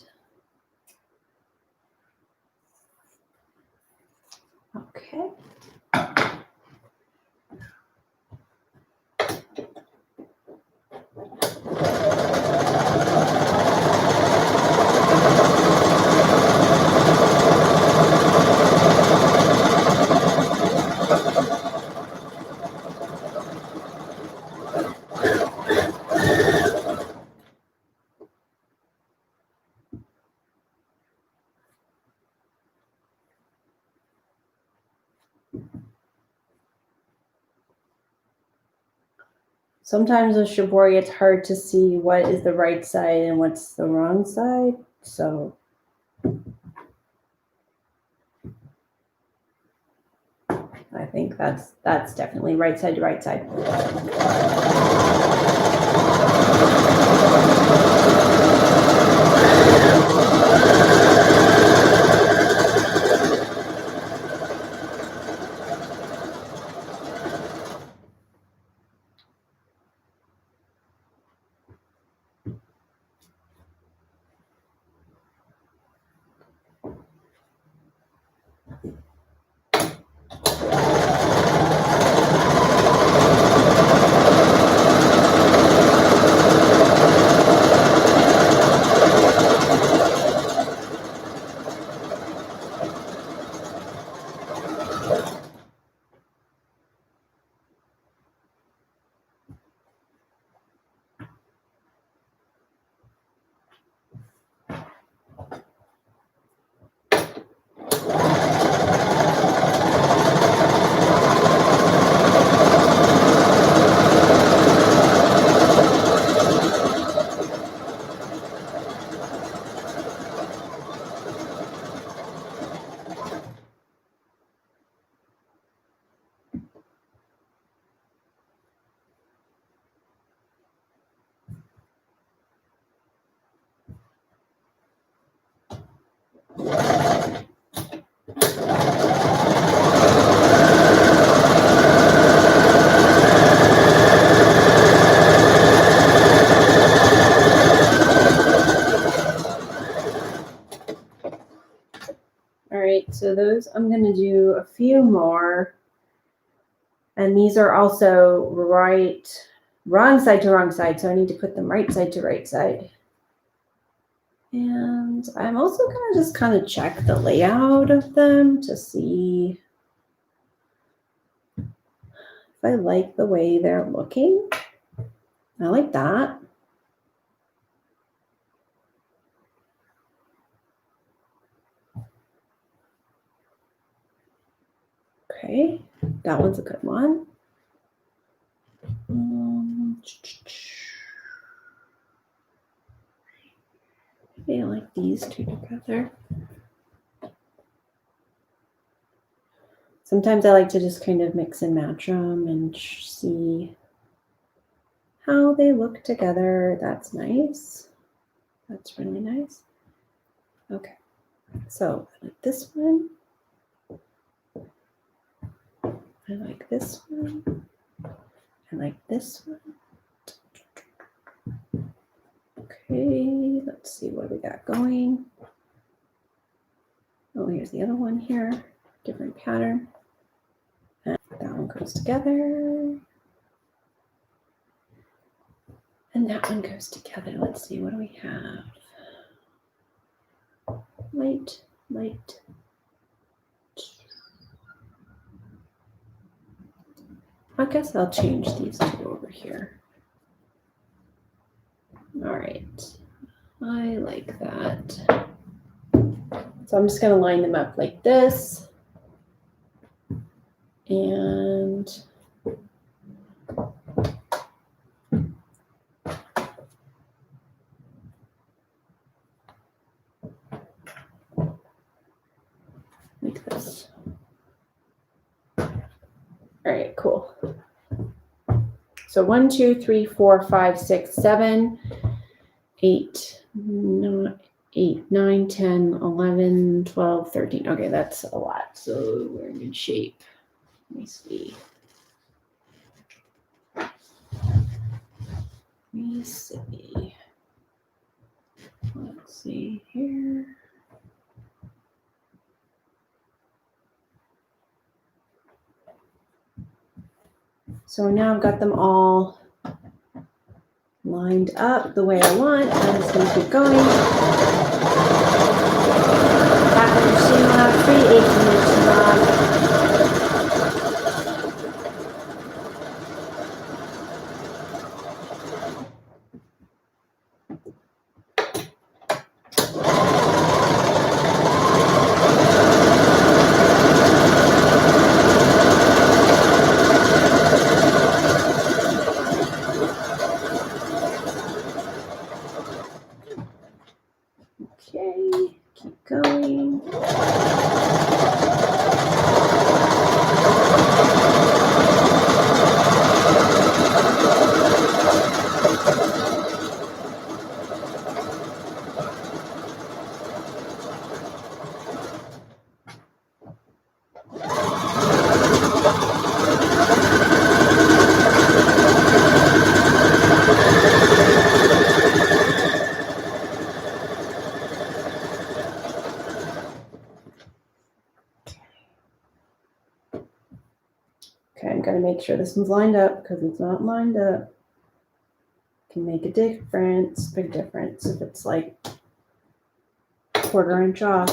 Okay. Sometimes with shibori, it's hard to see what is the right side and what's the wrong side. So I think that's definitely right side to right side. All right, so those I'm going to do a few more. And these are also wrong side to wrong side. So I need to put them right side to right side. And I'm also going to just kind of check the layout of them to see if I like the way they're looking. I like that. Okay, that one's a good one. Maybe I like these two together. Sometimes I like to just kind of mix and match them and see how they look together. That's nice. That's really nice. Okay, so I like this one. I like this one. I like this one. Okay, let's see what we got going. Oh, here's the other one here. Different pattern. And that one goes together. And that one goes together. Let's see, what do we have? Light, light. I guess I'll change these two over here. All right, I like that. So I'm just going to line them up like this. And like this. All right, cool. So 1, 2, 3, 4, 5, 6, 7, 8, 9, 10, 11, 12, 13. Okay, that's a lot. So we're in good shape. Let me see. Let's see here. So now I've got them all lined up the way I want. I'm just going to keep going. Back on the machine lab, 3 8 lab. Okay, keep going. Okay, I'm going to make sure this one's lined up because it's not lined up. Can make a difference, big difference if it's like 1/4 inch off.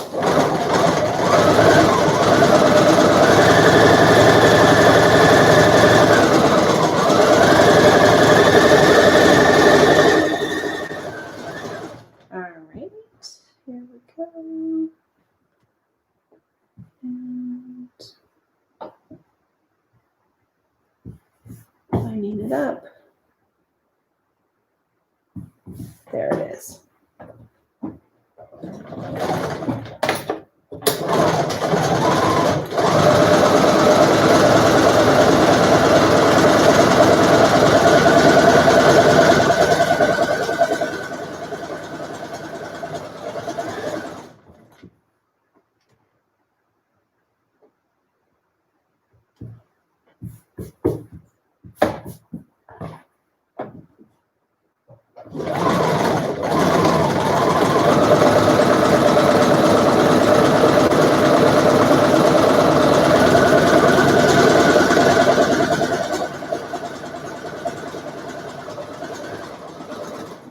All right, here we go. And lining it up. There it is.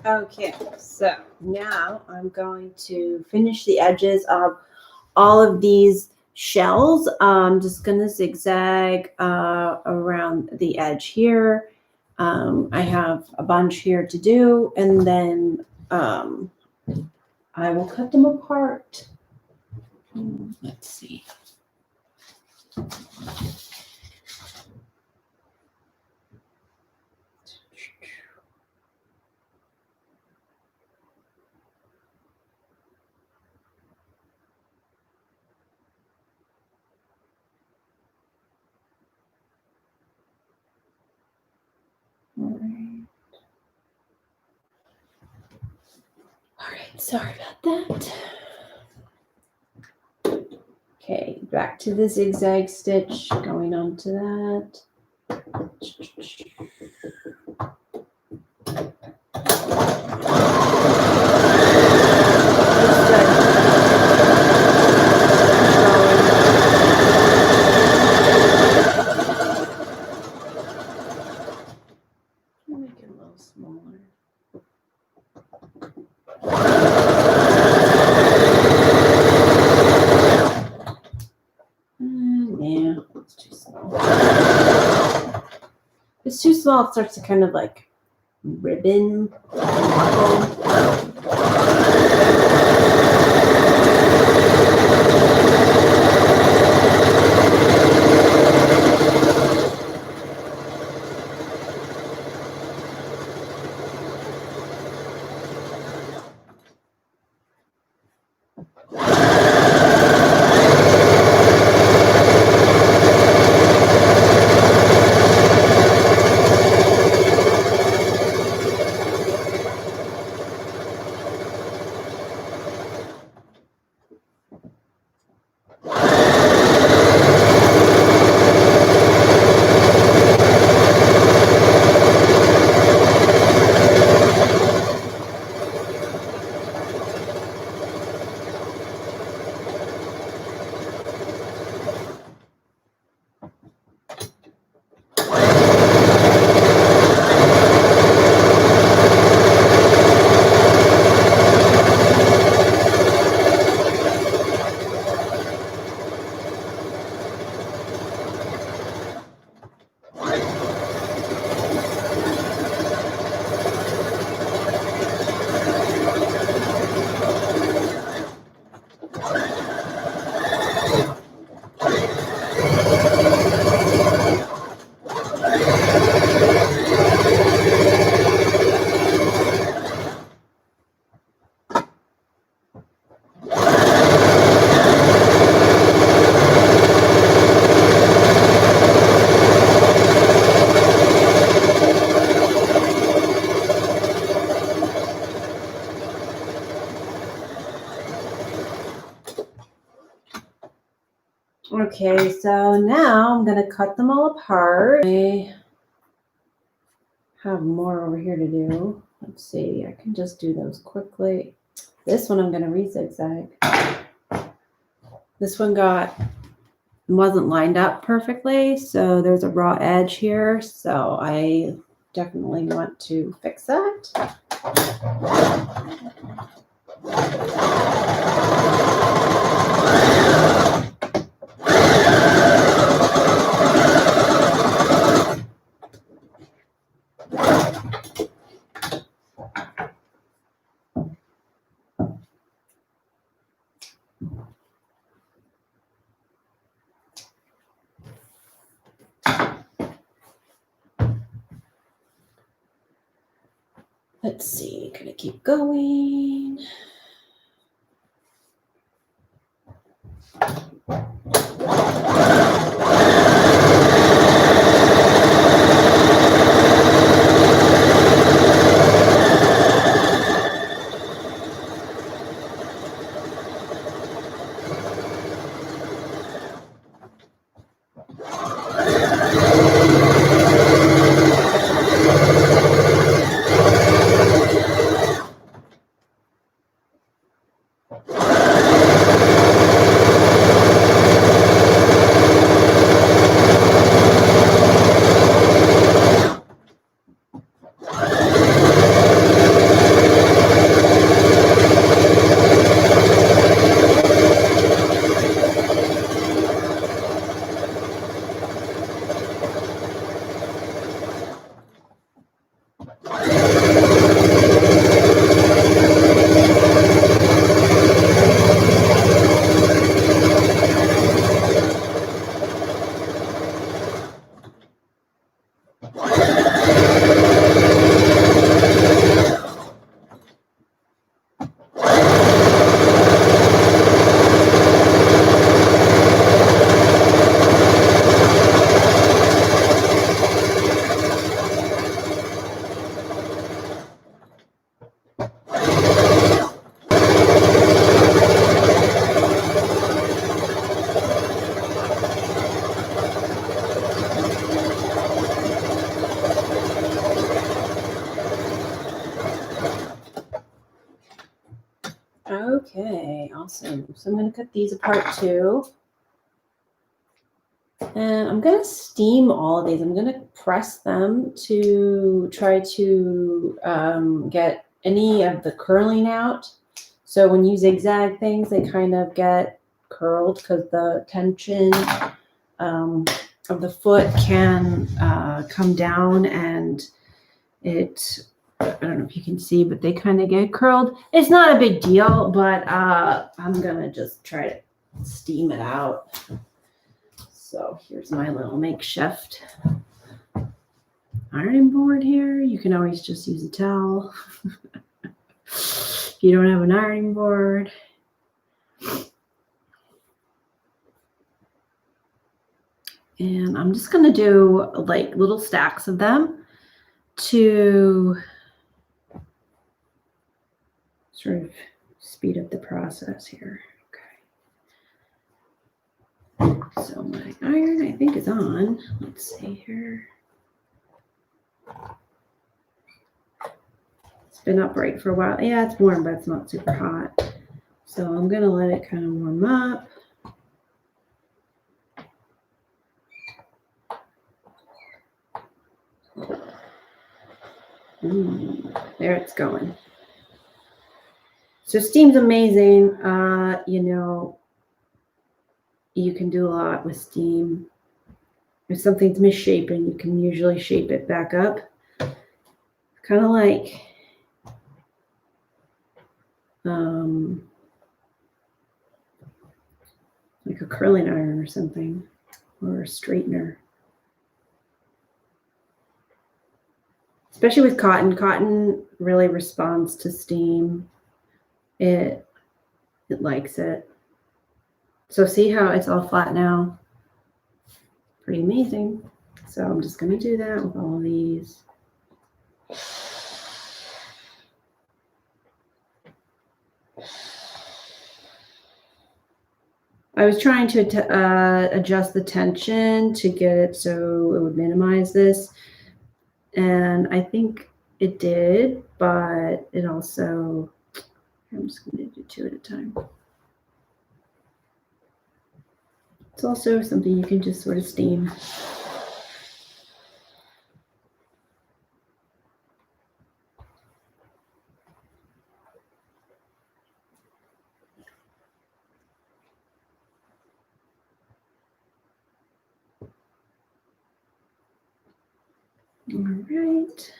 Okay, so now I'm going to finish the edges of all of these shells. I'm just going to zigzag around the edge here. I have a bunch here to do, and then I will cut them apart. Let's see. All right, sorry about that. Okay, back to the zigzag stitch, going on to that. Make it a little smaller. Yeah, it's too small. It's too small. It starts to kind of like ribbon. Okay, so now I'm going to cut them all apart. I have more over here to do. Let's see, I can just do those quickly. This one I'm going to re-zigzag. This one got wasn't lined up perfectly, so there's a raw edge here, so I definitely want to fix that. Let's see, gonna keep going. Okay, awesome. So I'm going to cut these apart too. And I'm going to steam all of these. I'm going to press them to try to get any of the curling out. So when you zigzag things, they kind of get curled because the tension of the foot can come down, and I don't know if you can see, but they kind of get curled. It's not a big deal, but I'm going to just try to steam it out. So here's my little makeshift ironing board here. You can always just use a towel if you don't have an ironing board. And I'm just going to do like little stacks of them to sort of speed up the process here. So my iron, I think, is on. Let's see here. It's been upright for a while. Yeah, it's warm, but it's not super hot. So I'm going to let it kind of warm up. There it's going. So steam's amazing. You know, you can do a lot with steam. If something's misshapen, you can usually shape it back up. Kind of like a curling iron or something, or a straightener. Especially with cotton. Cotton really responds to steam. It likes it. So see how it's all flat now? Pretty amazing. So I'm just going to do that with all of these. I was trying to adjust the tension to get it so it would minimize this. And I think it did, but it also, I'm just going to do two at a time. It's also something you can just sort of steam. All right.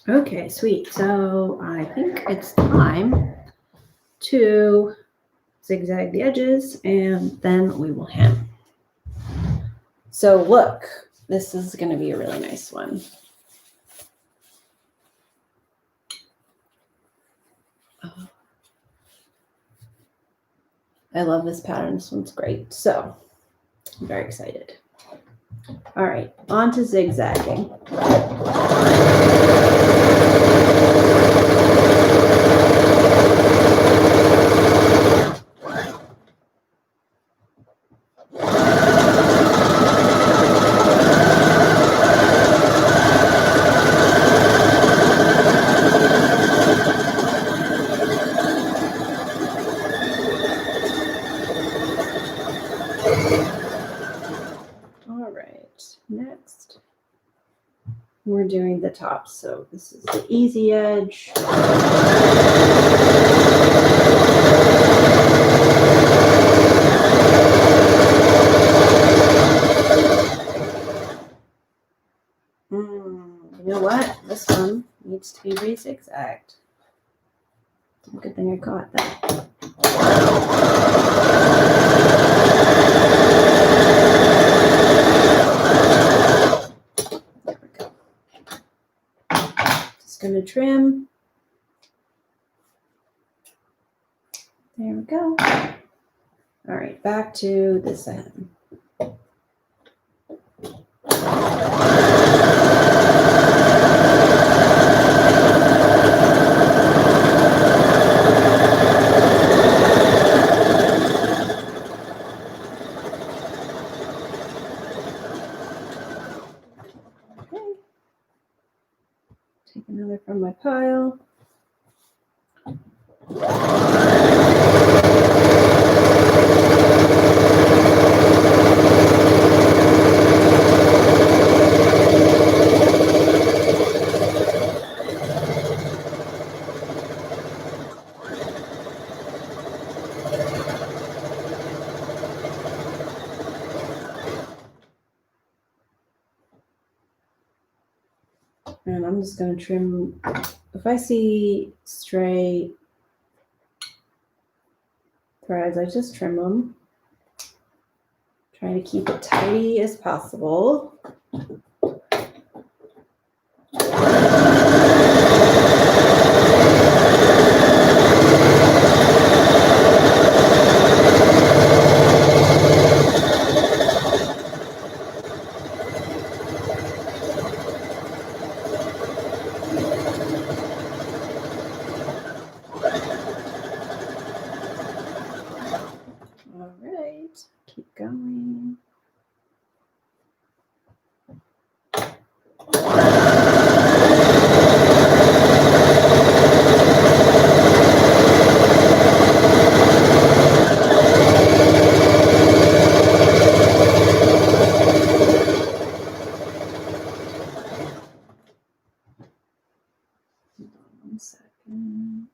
Okay, sweet. So I think it's time to zigzag the edges and then we will hem. So look, this is going to be a really nice one. Oh. I love this pattern. This one's great. So I'm very excited. All right, on to zigzagging. All right, next we're doing the top. So this is the easy edge. You know what? This one needs to be re-zigzagged. Good thing I caught that. There we go. Just going to trim. There we go. All right, back to this end. Okay. Take another from my pile. And I'm just going to trim. If I see stray threads, I just trim them. Trying to keep it tidy as possible. All right, keep going. One second.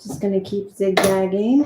Just going to keep zigzagging.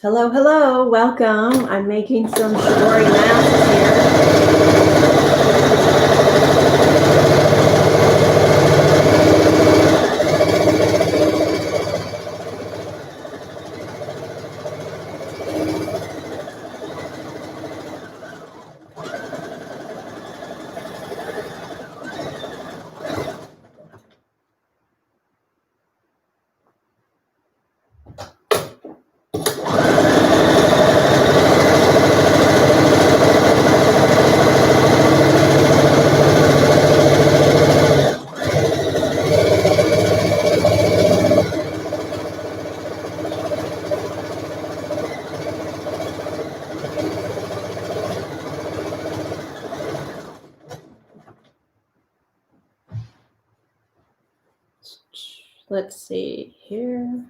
Hello, hello, welcome. I'm making some shibori masks Let's see here.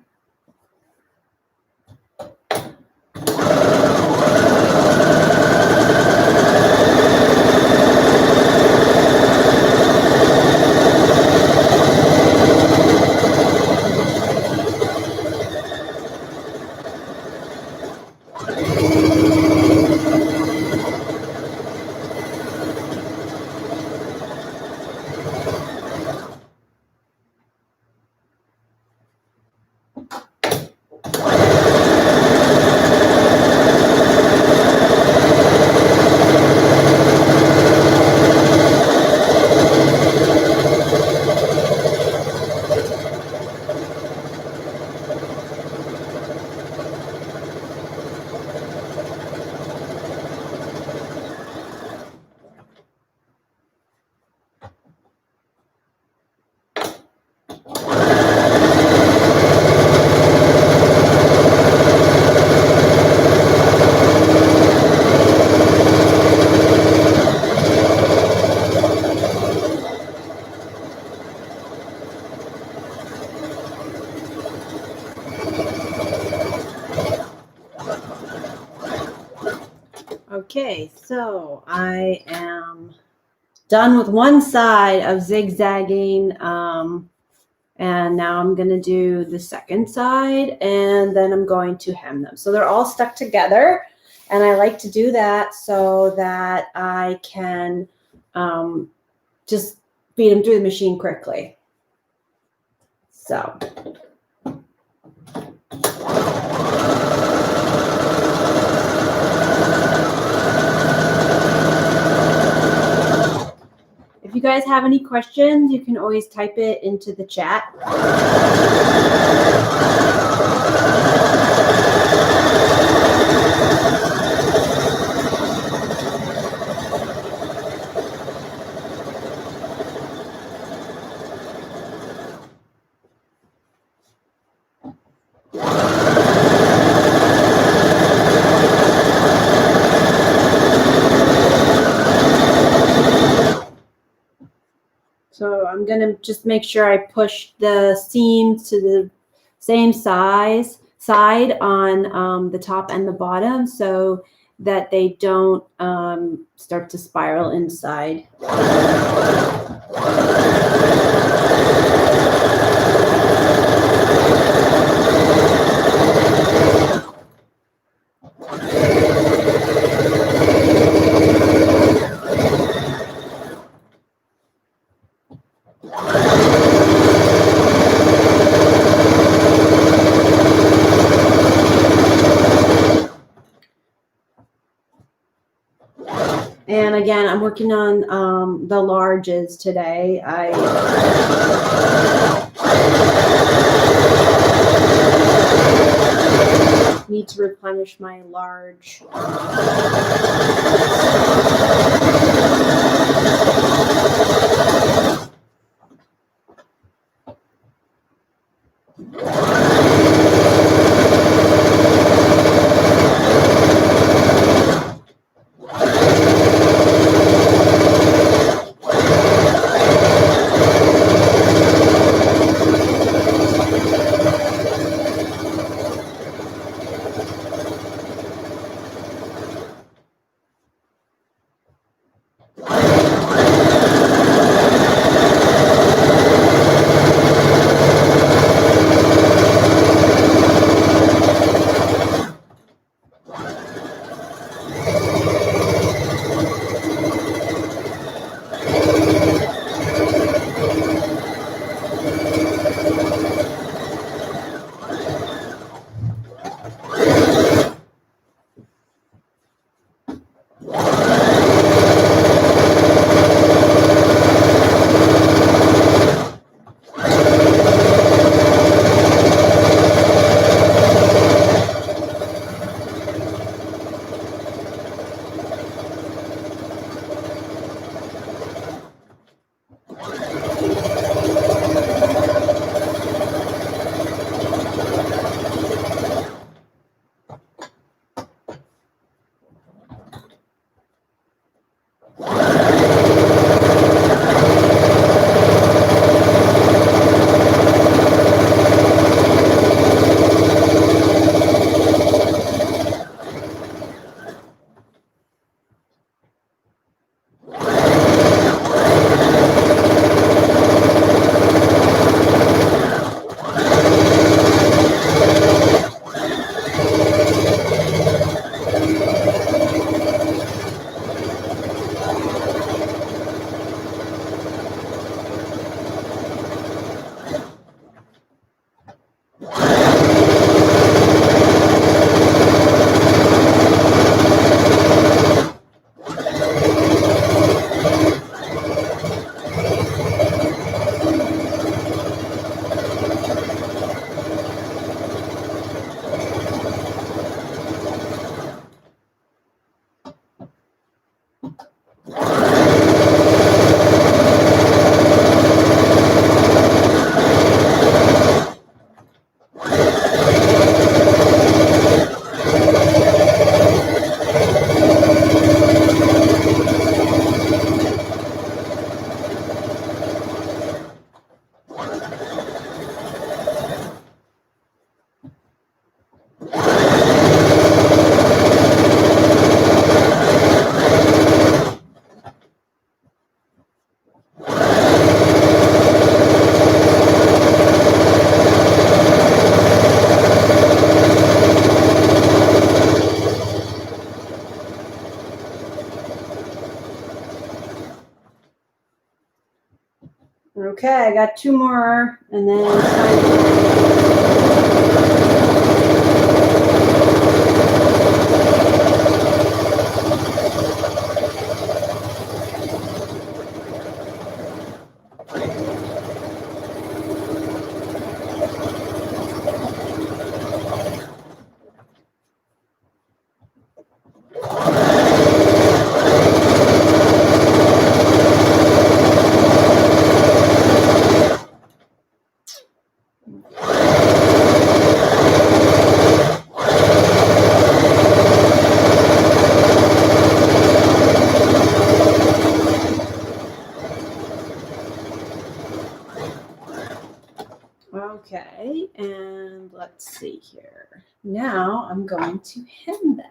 Okay, so I am done with one side of zigzagging, and now I'm going to do the second side, and then I'm going to hem them. So they're all stuck together, and I like to do that so that I can just feed them through the machine quickly. So. If you guys have any questions, you can always type it into the chat. So I'm going to just make sure I push the seams to the same side on the top and the bottom so that they don't start to spiral inside. And I again, I'm working on the larges today. I need to replenish my large. Okay, I got 2 more, and then it's okay, and let's see here. Now I'm going to hem them.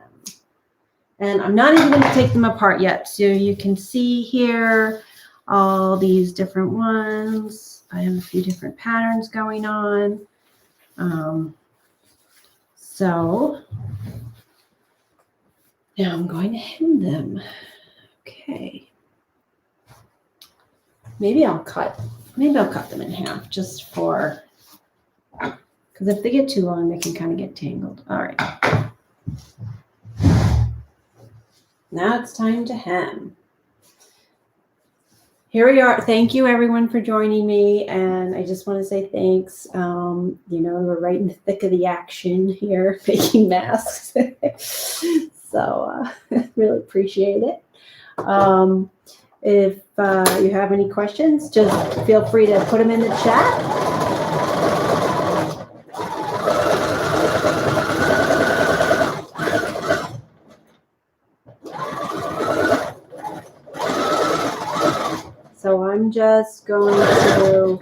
And I'm not even going to take them apart yet. So you can see here all these different ones. I have a few different patterns going on. So now I'm going to hem them. Okay. Maybe I'll cut them in half just for, because if they get too long, they can kind of get tangled. All right. Now it's time to hem. here we are. Thank you everyone for joining me. And I just want to say thanks. You know, we're right in the thick of the action here, making masks. So really appreciate it. If you have any questions, just feel free to put them in the chat. So I'm just going to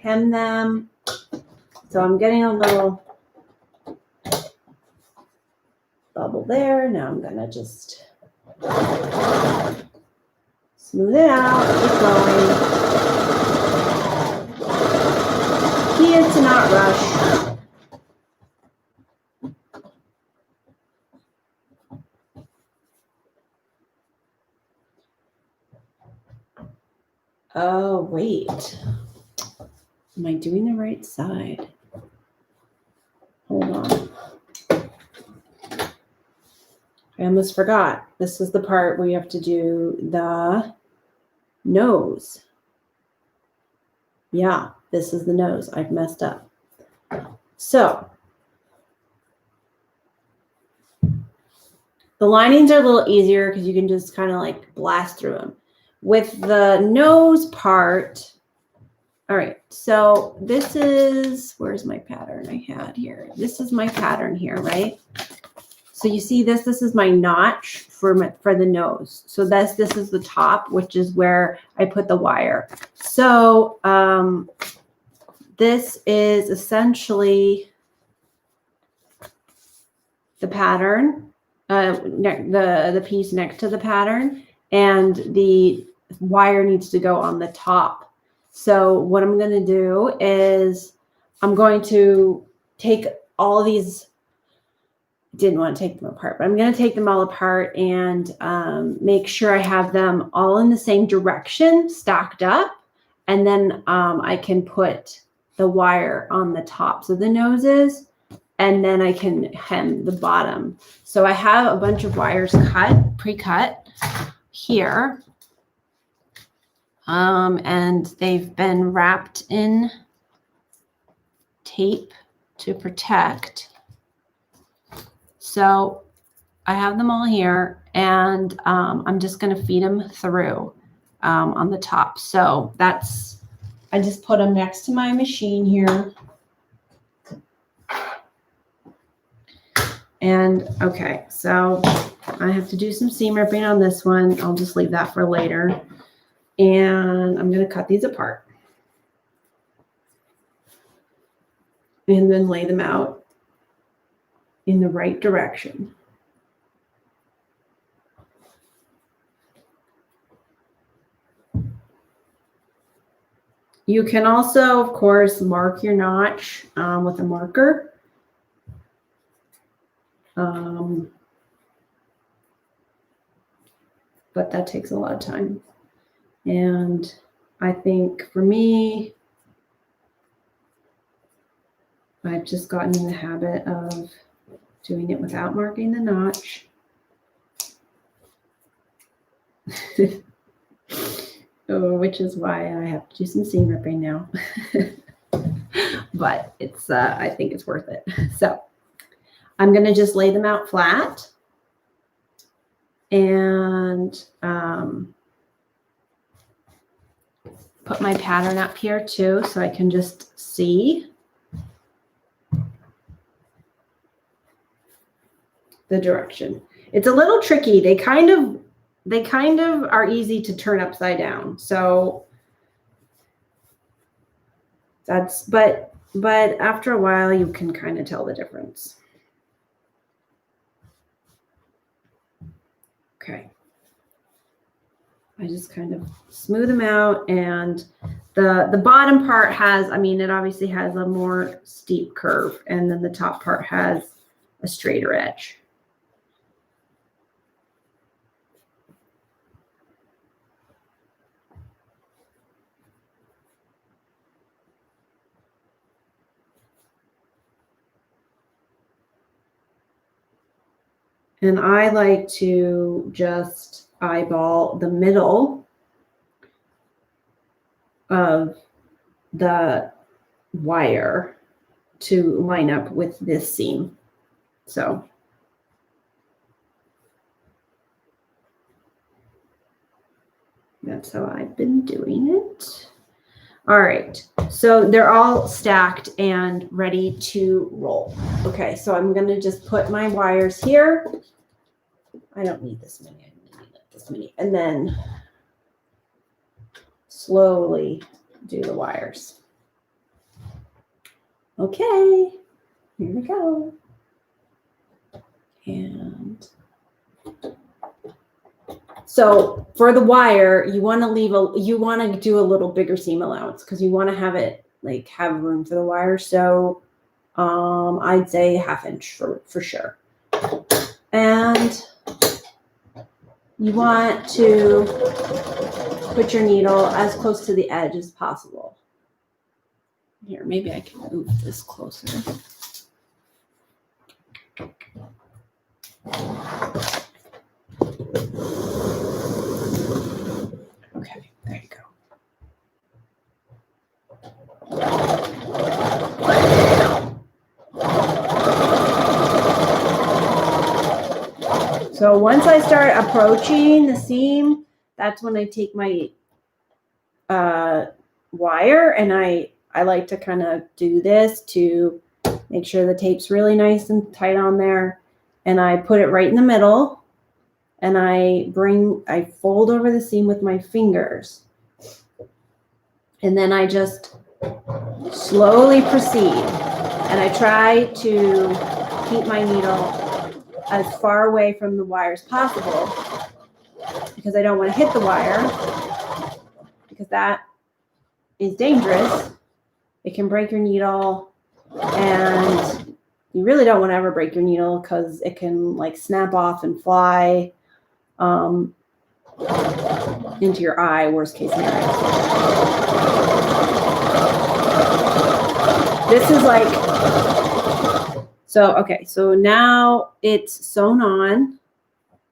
hem them. So I'm getting a little bubble there. Now I'm going to just smooth it out, keep going. Key is to not rush. Oh, wait. Am I doing the right side? Hold on. I almost forgot. This is the part where you have to do the nose. Yeah, this is the nose. I've messed up. So the linings are a little easier because you can just kind of like blast through them. With the nose part, all right, so this is, where's my pattern I had here? This is my pattern here, right? So you see this is my notch for the nose. So this is the top, which is where I put the wire. So this is essentially the pattern, the piece next to the pattern, and the wire needs to go on the top. So what I'm going to do is I'm going to take all these, didn't want to take them apart, but I'm going to take them all apart and make sure I have them all in the same direction, stacked up, and then I can put the wire on the tops of the noses, and then I can hem the bottom. So I have a bunch of wires pre-cut here. And they've been wrapped in tape to protect. So I have them all here, and I'm just going to feed them through on the top. So that's, I just put them next to my machine here. And okay, so I have to do some seam ripping on this one. I'll just leave that for later. And I'm going to cut these apart and then lay them out in the right direction. You can also, of course, mark your notch with a marker. But that takes a lot of time. And I think for me, I've just gotten in the habit of doing it without marking the notch. Which is why I have to do some seam ripping now. But it's, I think it's worth it. So I'm going to just lay them out flat. And put my pattern up here too, so I can just see the direction. It's a little tricky. They kind of are easy to turn upside down. So that's, but after a while you can kind of tell the difference. Okay. I just kind of smooth them out, and the bottom part has, I mean, it obviously has a more steep curve, and then the top part has a straighter edge. And I like to just eyeball the middle of the wire to line up with this seam. So that's how I've been doing it. All right, so they're all stacked and ready to roll. Okay, so I'm gonna just put my wires here. I don't need this many, I need like this many. And then slowly do the wires. Okay, here we go. And so for the wire, you want to do a little bigger seam allowance because you want to have it like have room for the wire. So I'd say 1/2 inch for sure. And you want to put your needle as close to the edge as possible. Here, maybe I can move this closer. Okay, there you go. So once I start approaching the seam, that's when I take my wire, and I like to kind of do this to make sure the tape's really nice and tight on there. And I put it right in the middle, and I fold over the seam with my fingers. And then I just slowly proceed. And I try to keep my needle as far away from the wire as possible because I don't want to hit the wire because that is dangerous. It can break your needle, and you really don't want to ever break your needle because it can like snap off and fly into your eye, worst case scenario. This is like, so now it's sewn on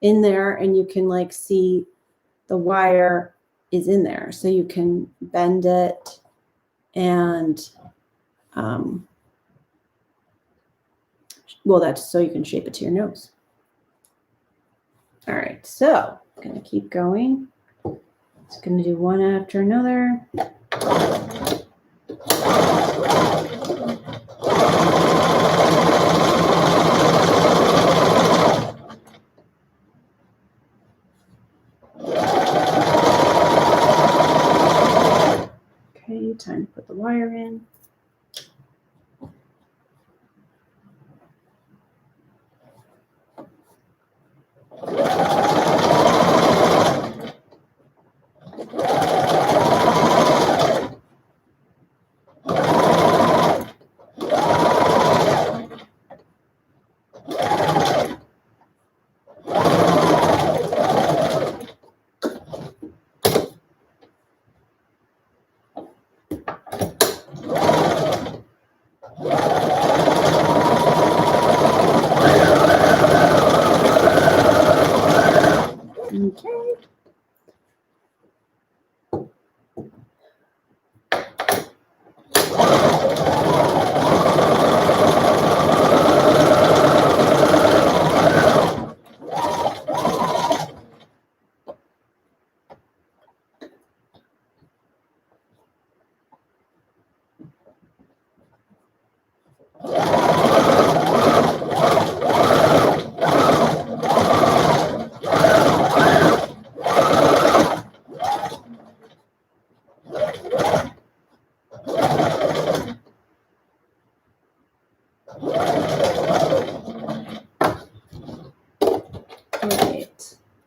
in there, and you can like see the wire is in there. So you can bend it and, well, that's so you can shape it to your nose. All right, so I'm gonna keep going. Just gonna do one after another. Okay, time to put the wire in.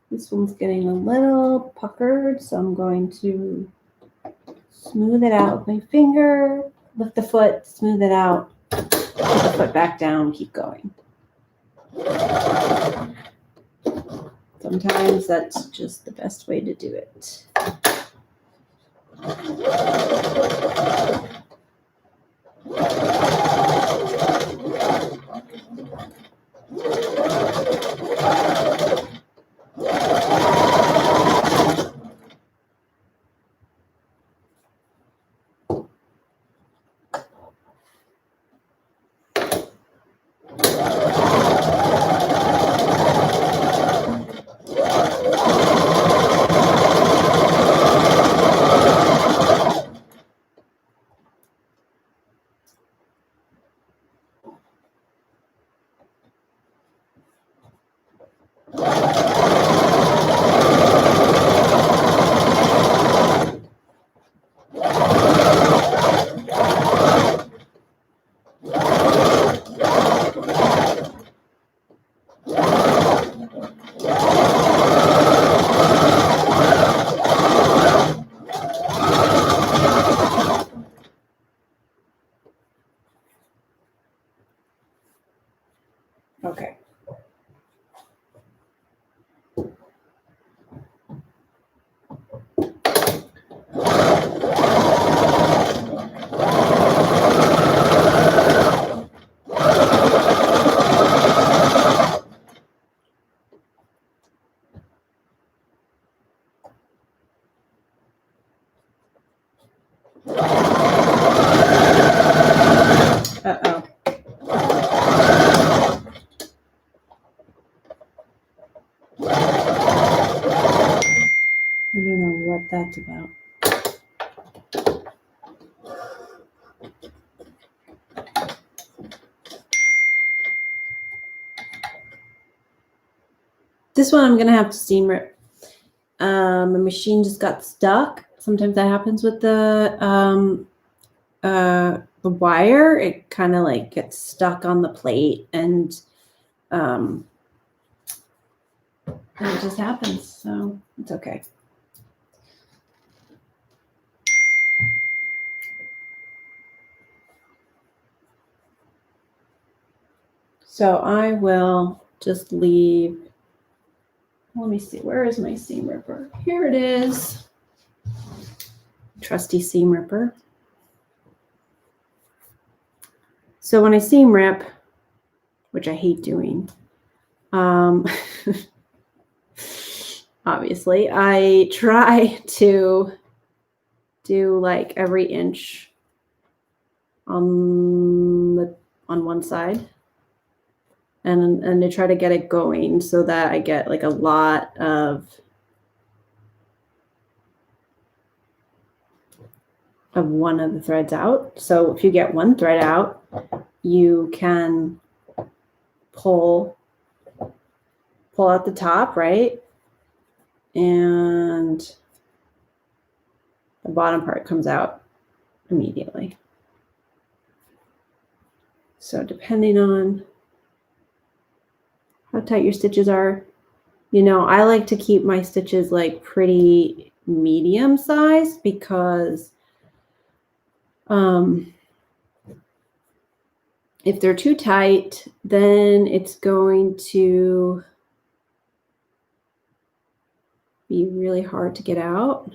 This one's getting a little puckered, so I'm going to smooth it out with my finger, lift the foot, smooth it out, put the foot back down, keep going. Sometimes that's just the best way to do it. Uh-oh. I don't know what that's about. This one I'm going to have to seam rip. My machine just got stuck. Sometimes that happens with the wire. It kind of like gets stuck on the plate, and it just happens. So it's okay. So I will just leave. Let me see. Where is my seam ripper? Here it is. Trusty seam ripper. So when I seam rip, which I hate doing, obviously, I try to do like every inch on one side, and to try to get it going so that I get like a lot of one of the threads out. So if you get one thread out, you can pull out the top, right? And the bottom part comes out immediately. So depending on how tight your stitches are, you know, I like to keep my stitches like pretty medium size because if they're too tight, then it's going to be really hard to get out.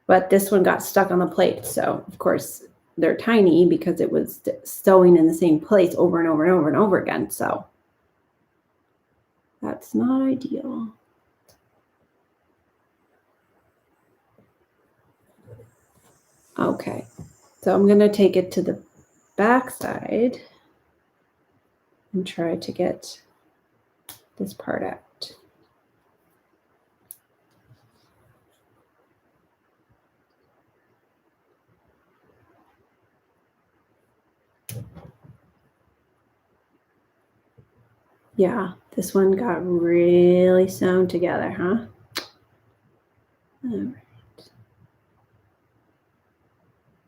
But this one got stuck on the plate. So of course they're tiny because it was sewing in the same place over and over and over and over again. So that's not ideal. Okay, so I'm going to take it to the back side and try to get this part out. Yeah, this one got really sewn together, huh? All right.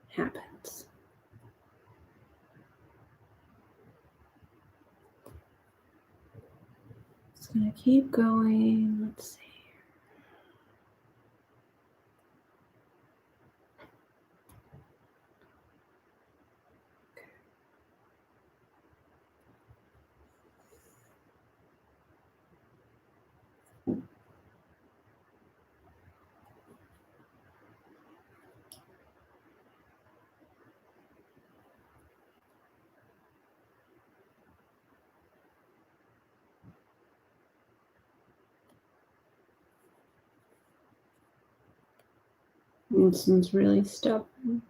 Happens. Just gonna keep going. Let's see. This one's really stubborn.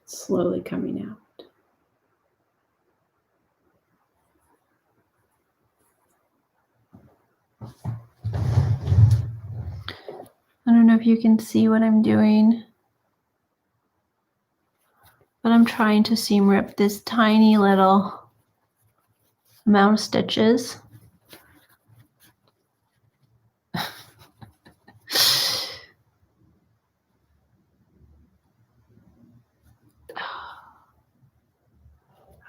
Slowly coming out. I don't know if you can see what I'm doing, but I'm trying to seam rip this tiny little amount of stitches.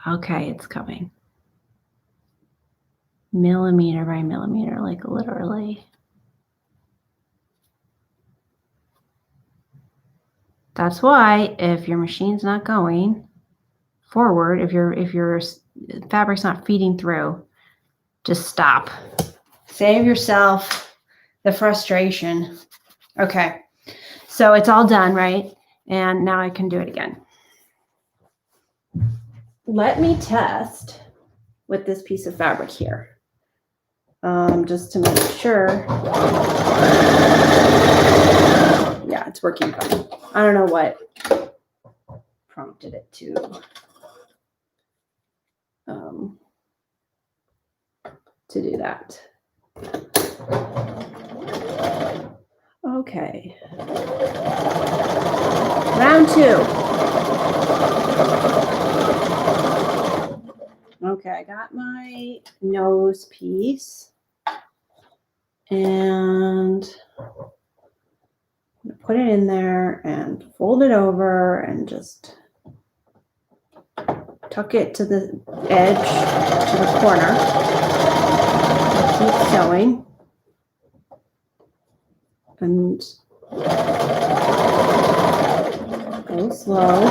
Okay, it's coming. Millimeter by millimeter, like literally. That's why if your machine's not going forward, if your fabric's not feeding through, just stop. Save yourself the frustration. Okay, so it's all done, right? And now I can do it again. let me test with this piece of fabric here, just to make sure. Yeah, it's working fine. I don't know what prompted it to do that. Okay. Round 2. Okay, I got my nose piece and I'm gonna put it in there and fold it over and just tuck it to the edge, to the corner. Keep sewing. And go slow.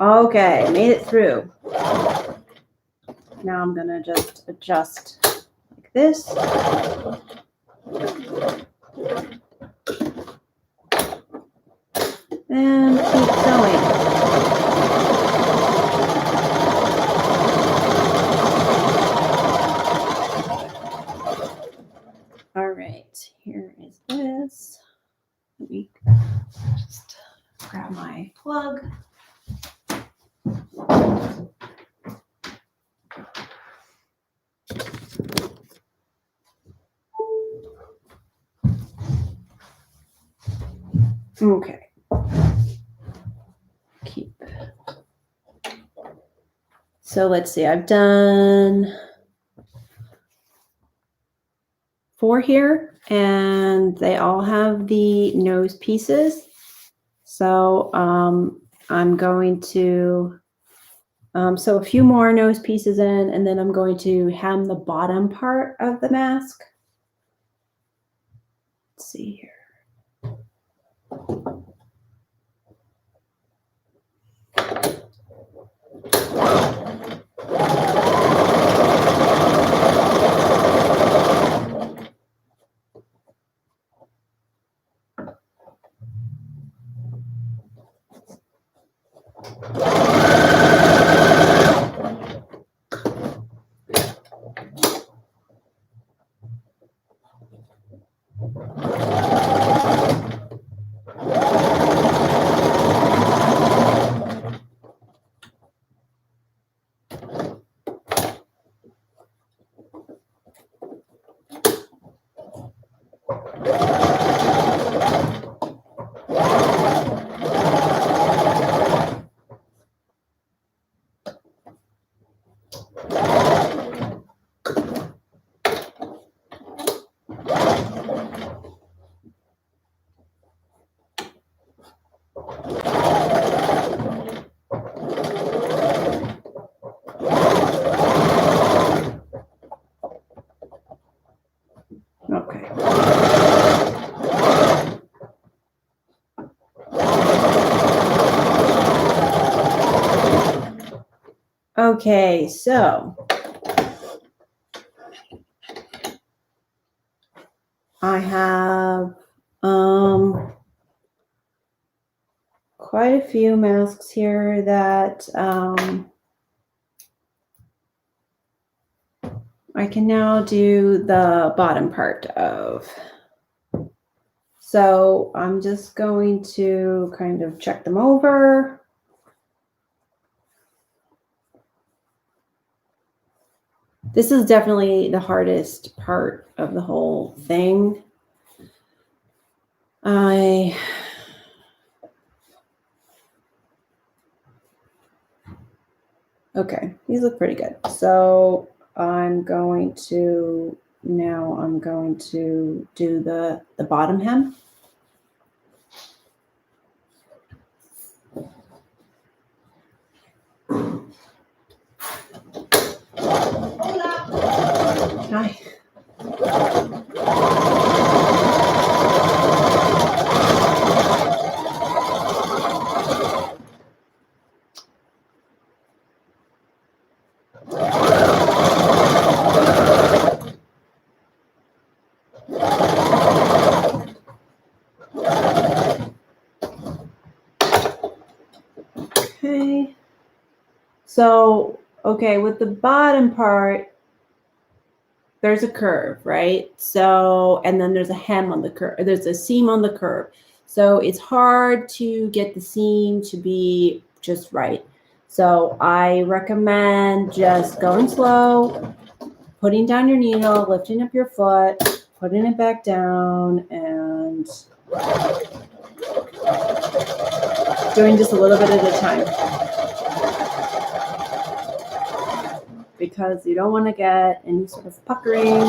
Okay, made it through. Now I'm gonna just adjust like this. And keep sewing. All right, here is this. Let me just grab my plug. Okay. So let's see, I've done 4 here, and they all have the nose pieces. So I'm going to sew a few more nose pieces in, and then I'm going to hem the bottom part of the mask. Let's see here. Okay. Okay, so I have quite a few masks here that I can now do the bottom part of. So I'm just going to kind of check them over. This is definitely the hardest part of the whole thing. Okay, these look pretty good. So I'm going to do the bottom hem. Hi. So, okay, with the bottom part, there's a curve, right? So, and then there's a hem on the curve. There's a seam on the curve. So it's hard to get the seam to be just right. So I recommend just going slow, putting down your needle, lifting up your foot, putting it back down, and doing just a little bit at a time. Because you don't want to get any sort of puckering.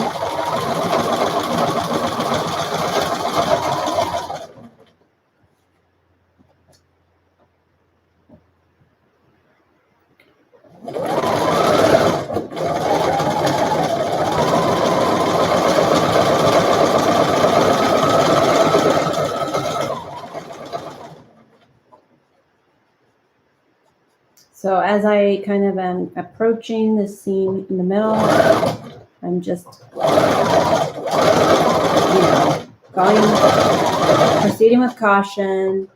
So as I kind of am approaching the seam in the middle, I'm just, proceeding with caution,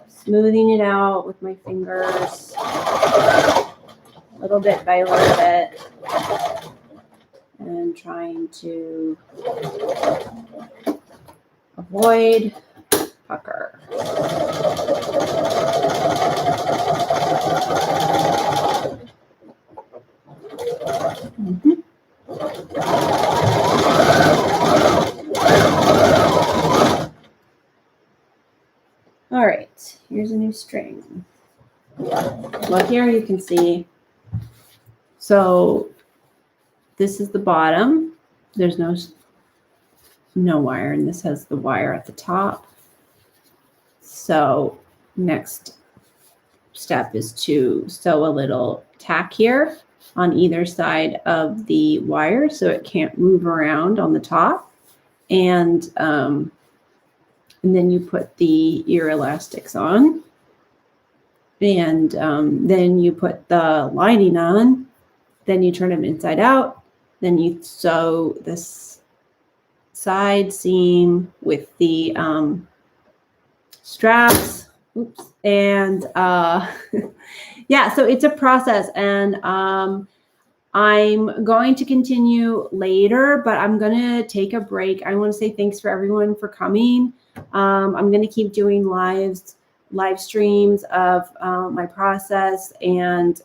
smoothing it out with my fingers, little bit by little bit, and trying to avoid pucker. All right, here's a new string. Well, here you can see, so this is the bottom. There's no wire, and this has the wire at the top. So next step is to sew a little tack here on either side of the wire so it can't move around on the top. And then you put the ear elastics on. And then you put the lining on. Then you turn them inside out. Then you sew this side seam with the straps. Oops. And yeah, so it's a process. And I'm going to continue later, but I'm going to take a break. I want to say thanks for everyone for coming. I'm going to keep doing live streams of my process and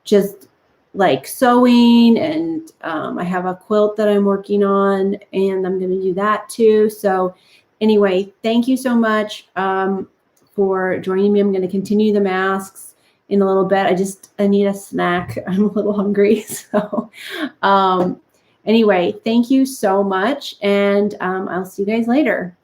just like sewing, and I have a quilt that I'm working on, and I'm going to do that too. So anyway, thank you so much for joining me. I'm going to continue the masks in a little bit. I need a snack. I'm a little hungry. So anyway, thank you so much, and I'll see you guys later.